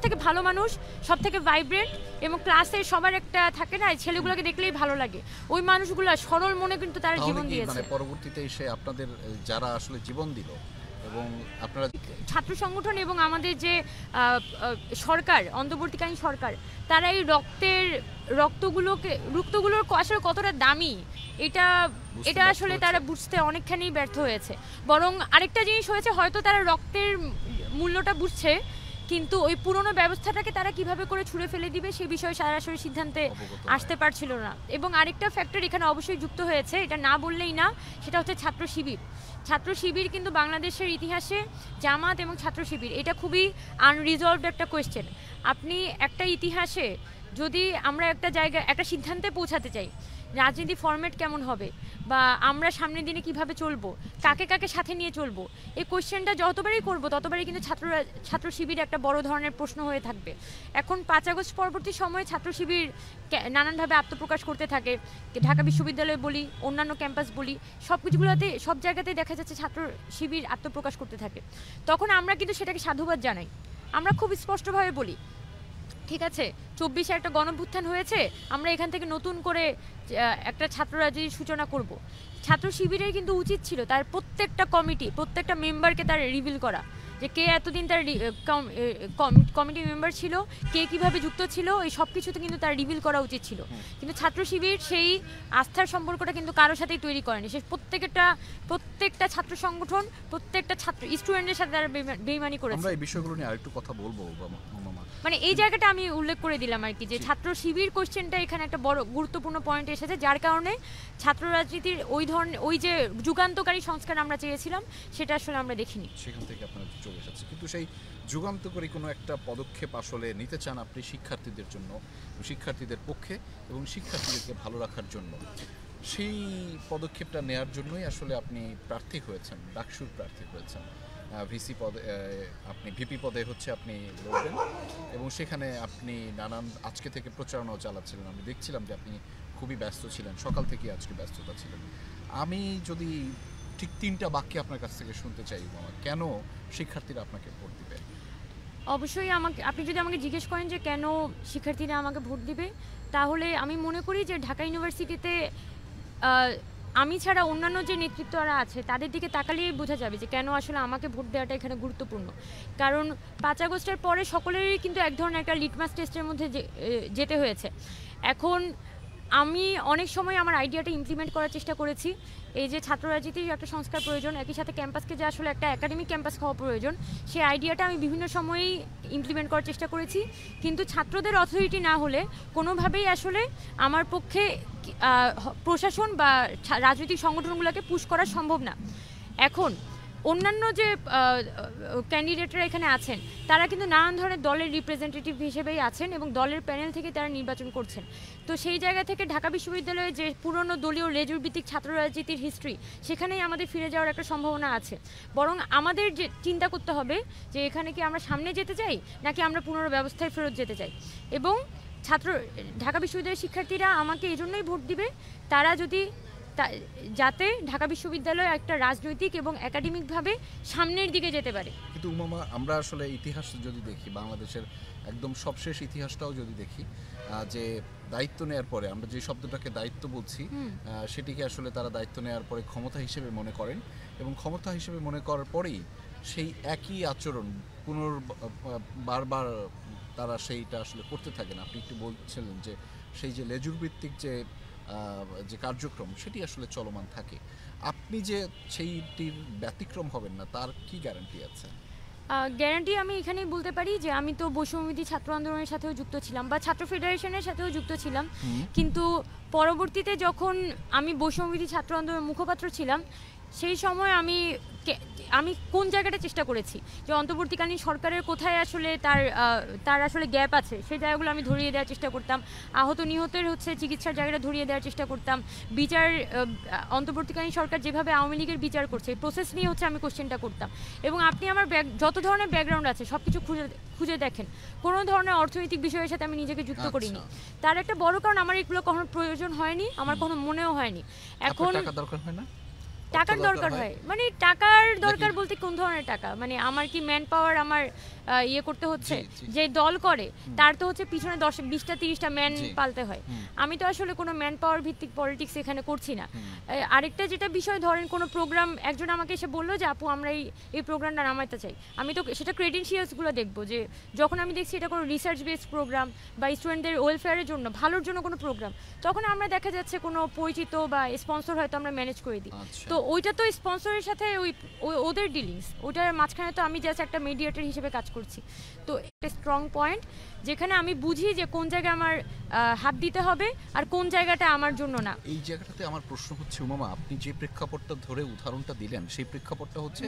থেকে ভালো মানুষ, সব থেকে ভাইব্রেন্ট, এবং ক্লাসে সবার একটা থাকে না, ছেলেগুলোকে দেখলেই ভালো লাগে। ওই মানুষগুলা সরল মনে কিন্তু তারা জীবন দিয়েছে। মানে পরবর্তীতে এসে আপনাদের যারা আসলে জীবন দিল এবং আপনারা ছাত্র সংগঠন এবং আমাদের যে সরকার, অন্তর্বর্তীকালীন সরকার, তারা এই রক্তগুলোর আসলে কতটা দামি এটা আসলে তারা বুঝতে অনেকখানি ব্যর্থ হয়েছে। বরং আরেকটা জিনিস হয়েছে, হয়তো তারা রক্তের মূল্যটা বুঝছে, কিন্তু ওই পুরনো ব্যবস্থাটাকে তারা কিভাবে করে ছুঁড়ে ফেলে দিবে সে বিষয়ে সরাসরি সিদ্ধান্তে আসতে পারছিল না। এবং আরেকটা ফ্যাক্টর এখানে অবশ্যই যুক্ত হয়েছে, এটা না বললেই না, সেটা হচ্ছে ছাত্র শিবির। ছাত্র শিবির কিন্তু বাংলাদেশের ইতিহাসে জামাত এবং ছাত্র শিবির এটা খুবই আনরিজলভড একটা কোয়েশ্চেন। আপনি একটা ইতিহাসে যদি আমরা একটা সিদ্ধান্তে পৌঁছাতে চাই, রাজনীতি ফরম্যাট কেমন হবে, বা আমরা সামনের দিনে কিভাবে চলবো, কাকে কাকে সাথে নিয়ে চলবো, এই কোয়েশ্চেনটা যতবারই করবো ততবারই কিন্তু ছাত্র শিবির একটা বড় ধরনের প্রশ্ন হয়ে থাকবে। এখন 5 আগস্ট পরবর্তী সময়ে ছাত্র শিবির নানানভাবে আত্মপ্রকাশ করতে থাকে। ঢাকা বিশ্ববিদ্যালয় বলি, অন্যান্য ক্যাম্পাস বলি, সব জায়গাতেই দেখা যাচ্ছে ছাত্র শিবির আত্মপ্রকাশ করতে থাকে। তখন আমরা কিন্তু সেটাকে সাধুবাদ জানাই। আমরা খুব স্পষ্টভাবে বলি, ঠিক আছে, 24-এ একটা গণঅভ্যুত্থান হয়েছে, আমরা এখান থেকে নতুন করে একটা ছাত্র রাজনীতির সূচনা করব। ছাত্র শিবিরের কিন্তু উচিত ছিল তার প্রত্যেকটা প্রত্যেকটা মেম্বারকে তার রিভিল করা, যে কে এতদিন তার কমিটি মেম্বার ছিল, কে কিভাবে যুক্ত ছিল, এই সব কিছুতে কিন্তু তার রিভিল করা উচিত ছিল। কিন্তু ছাত্র শিবির সেই আস্থার সম্পর্কটা কিন্তু কারোর সাথেই তৈরি করেনি। সে প্রত্যেকটা ছাত্র সংগঠন, প্রত্যেকটা ছাত্র স্টুডেন্টের সাথে তারা বেইমানি করেছে। আমরা এই বিষয়গুলো নিয়ে আরেকটু কথা বলবো, মানে এই জায়গাটা আমি উল্লেখ করে দিলাম আর কি, যে ছাত্র শিবির কোশ্চেনটা এখানে একটা বড় গুরুত্বপূর্ণ পয়েন্ট এসেছে, যার কারণে ছাত্র রাজনীতির ওই যে যুগান্তকারী সংস্কার আমরা চেয়েছিলাম সেটা আসলে আমরা দেখিনি, সেখান থেকে আপনারা চলে এসেছে। কিন্তু সেই যুগান্তকারী কোনো একটা পদক্ষেপ আসলে নিতে চান আপনি শিক্ষার্থীদের জন্য, শিক্ষার্থীদের পক্ষে এবং শিক্ষার্থীদেরকে ভালো রাখার জন্য, সেই পদক্ষেপটা নেওয়ার জন্যই আসলে আপনি প্রার্থী হয়েছেন, ডাকসুর প্রার্থী হয়েছেন। ভিসি পদে আপনি ভিপি পদে হচ্ছে আপনি লড়বেন, এবং সেখানে আপনি আজকে থেকে প্রচারণাও চালাচ্ছিলেন। আমি দেখছিলাম যে আপনি খুবই ব্যস্ত ছিলেন, সকাল থেকে আজকে ব্যস্ততা ছিলেন। আমি যদি ঠিক 3টা বাক্যে আপনার কাছ থেকে শুনতে চাই, কেন শিক্ষার্থীরা আপনাকে ভোট দিবে? অবশ্যই আপনি যদি আমাকে জিজ্ঞেস করেন যে কেন শিক্ষার্থীরা আমাকে ভোট দিবে, তাহলে আমি মনে করি যে ঢাকা ইউনিভার্সিটিতে আমি ছাড়া অন্যান্য যে নেতৃত্বরা আছে তাদের দিকে তাকালেই বোঝা যাবে যে কেন আসলে আমাকে ভোট দেওয়াটা এখানে গুরুত্বপূর্ণ। কারণ 5 আগস্টের পরে সকলেরই কিন্তু এক ধরনের একটা লিটমাস টেস্টের মধ্যে যেতে হয়েছে। এখন আমি অনেক সময় আমার আইডিয়াটা ইমপ্লিমেন্ট করার চেষ্টা করেছি, এই যে ছাত্র রাজনীতির একটা সংস্কার প্রয়োজন, একই সাথে ক্যাম্পাসকে যে আসলে একটা একাডেমিক ক্যাম্পাস হওয়া প্রয়োজন, সেই আইডিয়াটা আমি বিভিন্ন সময়েই ইমপ্লিমেন্ট করার চেষ্টা করেছি। কিন্তু ছাত্রদের অথরিটি না হলে কোনোভাবেই আসলে আমার পক্ষে প্রশাসন বা রাজনৈতিক সংগঠনগুলোকে পুশ করা সম্ভব না। এখন অন্যান্য যে ক্যান্ডিডেটরা এখানে আছেন তারা কিন্তু নানান ধরনের দলের রিপ্রেজেন্টেটিভ হিসেবেই আছেন এবং দলের প্যানেল থেকে তারা নির্বাচন করছেন। তো সেই জায়গা থেকে ঢাকা বিশ্ববিদ্যালয়ে যে পুরনো দলীয় লেজুর ভিত্তিক ছাত্র রাজনীতির হিস্ট্রি, সেখানেই আমাদের ফিরে যাওয়ার একটা সম্ভাবনা আছে। বরং আমাদের যে চিন্তা করতে হবে যে এখানে কি আমরা সামনে যেতে চাই নাকি আমরা পুনর্ব্যবস্থায় ফেরত যেতে চাই। এবং ঢাকা বিশ্ববিদ্যালয়ের শিক্ষার্থীরা আমাকে এই জন্যই ভোট দিবে, তারা যাতে ঢাকা বিশ্ববিদ্যালয় একটা রাজনৈতিক এবং একাডেমিকভাবে সামনের দিকে যেতে পারে। কিন্তু উমামা, আমরা আসলে ইতিহাস যদি দেখি, বাংলাদেশের একদম সবশেষ ইতিহাসটাও যদি দেখি, যে দায়িত্ব নেওয়ার পরে আমরা যে শব্দটাকে দায়িত্ব বলছি, সেটিকে আসলে তারা দায়িত্ব নেওয়ার পরে ক্ষমতা হিসেবে মনে করেন, এবং ক্ষমতা হিসেবে মনে করার পরেই সেই একই আচরণ বারবার তারা সেইটা আসলে করতে থাকেন। আপনি একটু বলছিলেন যে সেই যে লেজুর ভিত্তিক যে কার্যক্রম সেটি আসলে চলমান থাকে, আপনি যে সেইটির ব্যতিক্রম হবেন না তার কি গ্যারান্টি আছে? গ্যারান্টি আমি এখানেই বলতে পারি যে আমি তো বৈষম্যবিরোধী ছাত্র আন্দোলনের সাথেও যুক্ত ছিলাম বা ছাত্র ফেডারেশনের সাথেও যুক্ত ছিলাম, কিন্তু পরবর্তীতে যখন আমি বৈষম্যবিরোধী ছাত্র আন্দোলনের মুখপাত্র ছিলাম, সেই সময় আমি কোন জায়গাটা চেষ্টা করেছি যে অন্তর্বর্তীকালীন সরকারের কোথায় আসলে তার আসলে গ্যাপ আছে, সেই জায়গাগুলো আমি ধরিয়ে দেওয়ার চেষ্টা করতাম। আহত নিহতের চিকিৎসার জায়গাটা ধরিয়ে দেওয়ার চেষ্টা করতাম। অন্তর্বর্তীকালীন সরকার যেভাবে আওয়ামী লীগের বিচার করছে এই প্রসেস নিয়ে আমি কোশ্চেনটা করতাম। এবং আপনি আমার যত ধরনের ব্যাকগ্রাউন্ড আছে সব কিছু খুঁজে দেখেন, কোনো ধরনের অর্থনৈতিক বিষয়ের সাথে আমি নিজেকে যুক্ত করিনি। তার একটা বড় কারণ আমার এগুলো কখনো প্রয়োজন হয়নি, আমার কখনো মনেও হয়নি। এখন টাকা দরকার হয় না, টাকার দরকার হয়, মানে টাকার দরকার বলতে কোন ধরনের টাকা? মানে আমার কি ম্যান পাওয়ার আমার ইয়ে করতে হচ্ছে? যে দল করে তার তো হচ্ছে পিছনে 20টা 30টা ম্যান পালতে হয়। আমি তো আসলে কোনো ম্যান পাওয়ার ভিত্তিক পলিটিক্স এখানে করছি না। আরেকটা যেটা বিষয়, ধরেন কোনো প্রোগ্রাম একজন আমাকে এসে বললো যে আপু আমরা এই প্রোগ্রামটা নামাইতে চাই, আমি তো সেটা ক্রেডেনশিয়ালসগুলো দেখবো, যে যখন আমি দেখছি এটা কোনো রিসার্চ বেসড প্রোগ্রাম বা স্টুডেন্টদের ওয়েলফেয়ারের জন্য ভালোর জন্য কোনো প্রোগ্রাম, তখন আমরা দেখা যাচ্ছে কোনো পরিচিত বা স্পন্সর হয়তো আমরা ম্যানেজ করে দিই। তো ওইটা তো স্পন্সরের সাথে ওদের ডিলিংস, ওইটার মাঝখানে তো আমি জাস্ট একটা মিডিয়েটর হিসেবে কাজ করছি। তো একটা স্ট্রং পয়েন্ট যেখানে আমি বুঝি যে কোন জায়গায় আমার হাত দিতে হবে আর কোন জায়গাটা আমার জন্য না। এই জায়গাটাতে আমার প্রশ্ন হচ্ছে উমামা, আপনি যে প্রেক্ষাপটটা ধরে উদাহরণটা দিলেন সেই প্রেক্ষাপটটা হচ্ছে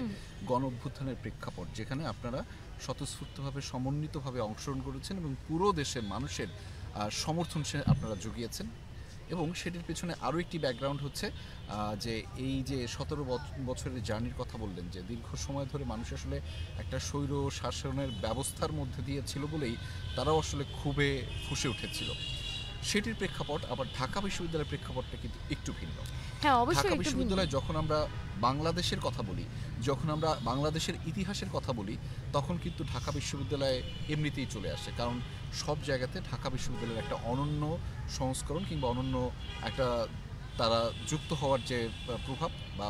গণ অভ্যুত্থানের প্রেক্ষাপট, যেখানে আপনারা স্বতঃস্ফূর্তভাবে সমন্বিতভাবে অংশগ্রহণ করেছেন এবং পুরো দেশের মানুষের সমর্থন আপনারা জুগিয়েছেন। এবং সেটির পেছনে আরও একটি ব্যাকগ্রাউন্ড হচ্ছে যে এই যে 17 বছরের জার্নির কথা বললেন, যে দীর্ঘ সময় ধরে মানুষ আসলে একটা স্বৈর শাসনের ব্যবস্থার মধ্যে দিয়ে ছিল বলেই তারাও আসলে খুবই ফুঁসে উঠেছিল। সেটির প্রেক্ষাপট আবার ঢাকা বিশ্ববিদ্যালয়ের প্রেক্ষাপটটা কিন্তু একটু ভিন্ন। হ্যাঁ, অবশ্যই ঢাকা বিশ্ববিদ্যালয়ে যখন আমরা বাংলাদেশের কথা বলি, যখন আমরা বাংলাদেশের ইতিহাসের কথা বলি, তখন কিন্তু ঢাকা বিশ্ববিদ্যালয়ে এমনিতেই চলে আসে, কারণ সব জায়গাতে ঢাকা বিশ্ববিদ্যালয়ের একটা অনন্য সংস্করণ কিংবা অনন্য একটা তারা যুক্ত হওয়ার যে প্রভাব বা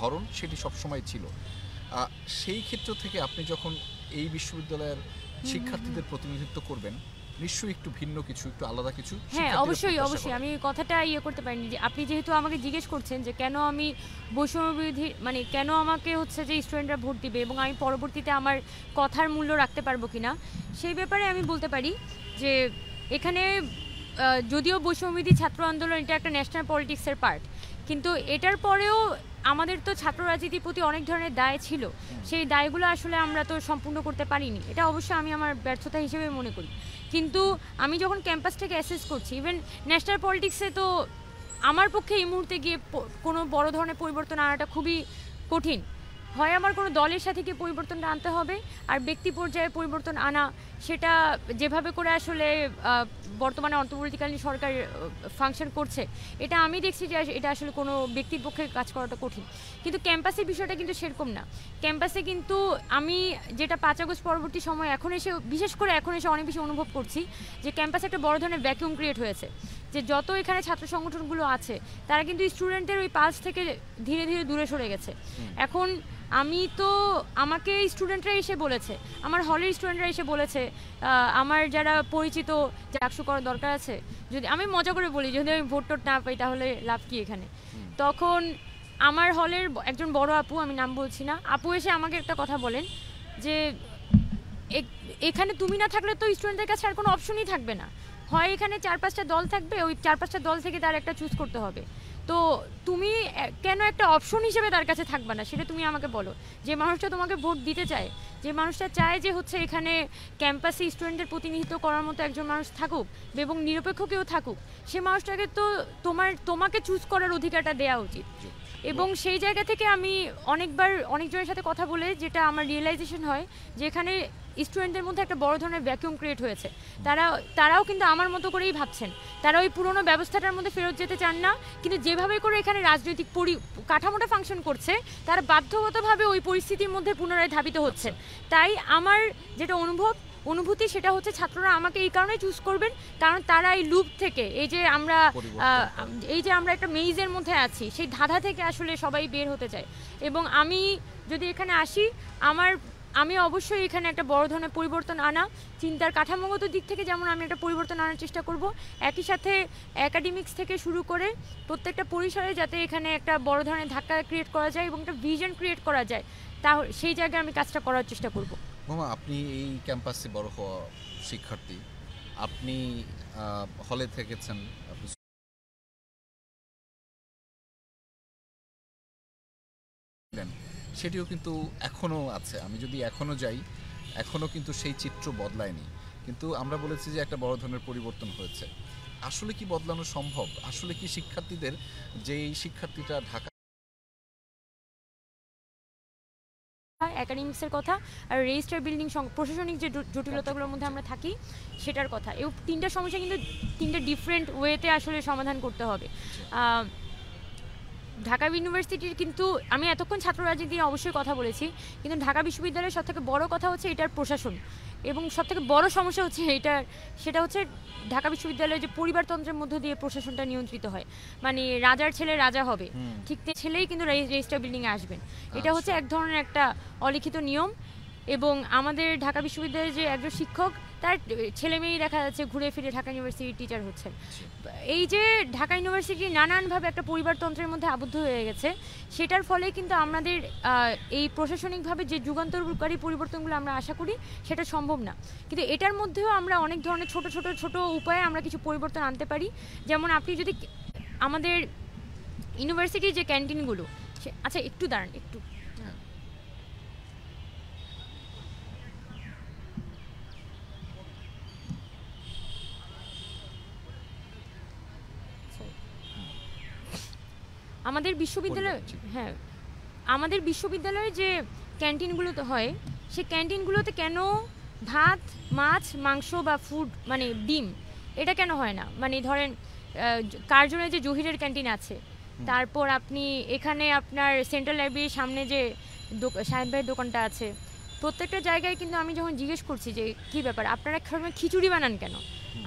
ধরন, সেটি সবসময় ছিল। সেই ক্ষেত্র থেকে আপনি যখন এই বিশ্ববিদ্যালয়ের শিক্ষার্থীদের প্রতিনিধিত্ব করবেন, নিশ্চয়ই একটু ভিন্ন কিছু, একটু আলাদা কিছু। হ্যাঁ, অবশ্যই অবশ্যই আমি কথাটা করতে পারিনি, যে আপনি যেহেতু আমাকে জিজ্ঞেস করছেন যে কেন আমি বৈষম্যবিরোধী, মানে কেন আমাকে হচ্ছে যে স্টুডেন্টরা ভোট দিবে এবং আমি পরবর্তীতে আমার কথার মূল্য রাখতে পারবো কিনা, সেই ব্যাপারে আমি বলতে পারি যে এখানে যদিও বৈষম্যবিরোধী ছাত্র আন্দোলন এটা একটা ন্যাশনাল পলিটিক্সের পার্ট, কিন্তু এটার পরেও আমাদের তো ছাত্র রাজনীতির প্রতি অনেক ধরনের দায় ছিল, সেই দায়গুলো আসলে আমরা তো সম্পূর্ণ করতে পারিনি, এটা অবশ্যই আমি আমার ব্যর্থতা হিসেবে মনে করি। কিন্তু আমি যখন ক্যাম্পাসটাকে অ্যাসেস করছি, ইভেন ন্যাশনাল পলিটিক্সে তো আমার পক্ষে এই মুহূর্তে গিয়ে কোনো বড় ধরনের পরিবর্তন আনাটা খুবই কঠিন। হয় আমার কোনো দলের সাথে গিয়ে পরিবর্তনটা আনতে হবে, আর ব্যক্তি পর্যায়ে পরিবর্তন আনা, সেটা যেভাবে করে আসলে বর্তমানে অন্তর্বর্তীকালীন সরকার ফাংশন করছে, এটা আমি দেখছি যে এটা আসলে কোনো ব্যক্তির পক্ষে কাজ করাটা কঠিন। কিন্তু ক্যাম্পাসের বিষয়টা কিন্তু সেরকম না। ক্যাম্পাসে কিন্তু আমি যেটা 5 আগস্ট পরবর্তী সময় এখন এসে, বিশেষ করে এখন এসে অনেক বেশি অনুভব করছি যে ক্যাম্পাসে একটা বড় ধরনের ভ্যাকুয়াম ক্রিয়েট হয়েছে, যে যত এখানে ছাত্র সংগঠনগুলো আছে তারা কিন্তু স্টুডেন্টদের ওই পালস থেকে ধীরে ধীরে দূরে সরে গেছে। এখন আমি তো, আমাকে স্টুডেন্টরা এসে বলেছে, আমার হলের স্টুডেন্টরা এসে বলেছে, আমার যারা পরিচিত যে আকসু করার দরকার আছে, যদি আমি মজা করে বলি যদি আমি ভোট টোট না পাই তাহলে লাভ কি এখানে। তখন আমার হলের একজন বড় আপু, আমি নাম বলছি না, আপু এসে আমাকে একটা কথা বলেন যে এখানে তুমি না থাকলে তো স্টুডেন্টদের কাছে আর কোনো অপশনই থাকবে না, হয় এখানে 4-5টা দল থাকবে, ওই 4-5টা দল থেকে তার একটা চুজ করতে হবে, তো তুমি কেন একটা অপশন হিসেবে তার কাছে থাকবে না, সেটা তুমি আমাকে বলো। যে মানুষটা তোমাকে ভোট দিতে চায়, যে মানুষটা চায় যে হচ্ছে এখানে ক্যাম্পাসে স্টুডেন্টদের প্রতিনিধিত্ব করার মতো একজন মানুষ থাকুক এবং নিরপেক্ষ কেউ থাকুক, সে মানুষটাকে তো তোমাকে চুজ করার অধিকারটা দেওয়া উচিত। এবং সেই জায়গা থেকে আমি অনেকবার অনেকজনের সাথে কথা বলে যেটা আমার রিয়েলাইজেশন হয়, যে এখানে স্টুডেন্টদের মধ্যে একটা বড় ধরনের ভ্যাকুয়াম ক্রিয়েট হয়েছে। তারাও কিন্তু আমার মতো করেই ভাবছেন, তারা ওই পুরনো ব্যবস্থাটার মধ্যে ফেরত যেতে চান না, কিন্তু যেভাবে করে এখানে রাজনৈতিক কাঠামোটা ফাংশন করছে, তারা বাধ্যগতভাবে ওই পরিস্থিতির মধ্যে পুনরায় ধাবিত হচ্ছেন। তাই আমার যেটা অনুভূতি সেটা হচ্ছে ছাত্ররা আমাকে এই কারণে চুজ করবেন, কারণ তারা এই লুপ থেকে, এই যে আমরা একটা মেইজের মধ্যে আছি, সেই ধাঁধা থেকে আসলে সবাই বের হতে চায়। এবং আমি যদি এখানে আসি, আমি অবশ্যই এখানে একটা বড় ধরনের পরিবর্তন আনা, চিন্তার কাঠামোগত দিক থেকে যেমন আমি একটা পরিবর্তন আনার চেষ্টা করব, একই সাথে একাডেমিক্স থেকে শুরু করে প্রত্যেকটা পরিসরে যাতে এখানে একটা বড় ধরনের ধাক্কা ক্রিয়েট করা যায় এবং একটা ভিশন ক্রিয়েট করা যায়, সেই জায়গায় আমি কাজটা করার চেষ্টা করব। মামা, আপনি এই ক্যাম্পাসে বড় হওয়া শিক্ষার্থী, আপনি হলে থেকেছেন, সেটিও কিন্তু এখনও আছে। আমি যদি এখনও যাই, এখনও কিন্তু সেই চিত্র বদলায়নি, কিন্তু আমরা বলেছি যে একটা বড় ধরনের পরিবর্তন হয়েছে। আসলে কি বদলানো সম্ভব? আসলে কি শিক্ষার্থীদের, যেই শিক্ষার্থীটা ঢাকা একাডেমিক্সের কথা আর রেজিস্টার বিল্ডিং প্রশাসনিক যে জটিলতাগুলোর মধ্যে আমরা থাকি সেটার কথা, এই তিনটা সমস্যা কিন্তু তিনটা ডিফারেন্ট ওয়েতে আসলে সমাধান করতে হবে। ঢাকা ইউনিভার্সিটির কিন্তু আমি এতক্ষণ ছাত্র রাজনীতি নিয়ে অবশ্যই কথা বলেছি, কিন্তু ঢাকা বিশ্ববিদ্যালয়ের সবথেকে বড় কথা হচ্ছে এটার প্রশাসন, এবং সবথেকে বড় সমস্যা হচ্ছে সেটা হচ্ছে ঢাকা বিশ্ববিদ্যালয়ে যে পরিবারতন্ত্রের মধ্য দিয়ে প্রশাসনটা নিয়ন্ত্রিত হয়, মানে রাজার ছেলে রাজা হবে, ঠিক ছেলেই কিন্তু রেজিস্ট্রার বিল্ডিংয়ে আসবেন। এটা হচ্ছে এক ধরনের একটা অলিখিত নিয়ম। এবং আমাদের ঢাকা বিশ্ববিদ্যালয়ের যে একজন শিক্ষক, তার ছেলে মেয়েই দেখা যাচ্ছে ঘুরে ফিরে ঢাকা ইউনিভার্সিটির টিচার হচ্ছেন। এই যে ঢাকা ইউনিভার্সিটি নানানভাবে একটা পরিবারতন্ত্রের মধ্যে আবদ্ধ হয়ে গেছে, সেটার ফলে কিন্তু আমাদের এই প্রশাসনিকভাবে যে যুগান্তরকারী পরিবর্তনগুলো আমরা আশা করি সেটা সম্ভব না। কিন্তু এটার মধ্যেও আমরা অনেক ধরনের ছোট উপায়ে আমরা কিছু পরিবর্তন আনতে পারি। যেমন আপনি যদি আমাদের ইউনিভার্সিটির যে ক্যান্টিনগুলো, আচ্ছা একটু দাঁড়ান, একটু আমাদের বিশ্ববিদ্যালয়, হ্যাঁ আমাদের বিশ্ববিদ্যালয়ে যে ক্যান্টিনগুলোতে হয়, সেই ক্যান্টিনগুলোতে কেন ভাত, মাছ, মাংস বা ফুড মানে ডিম এটা কেন হয় না? মানে ধরেন কার্জনের যে জহিরের ক্যান্টিন আছে, তারপর আপনি এখানে আপনার সেন্ট্রাল লাইব্রেরির সামনে যে সাহেব ভাইয়ের দোকানটা আছে, প্রত্যেকটা জায়গায় কিন্তু আমি যখন জিজ্ঞেস করছি যে কী ব্যাপার, আপনারা খিচুড়ি বানান কেন,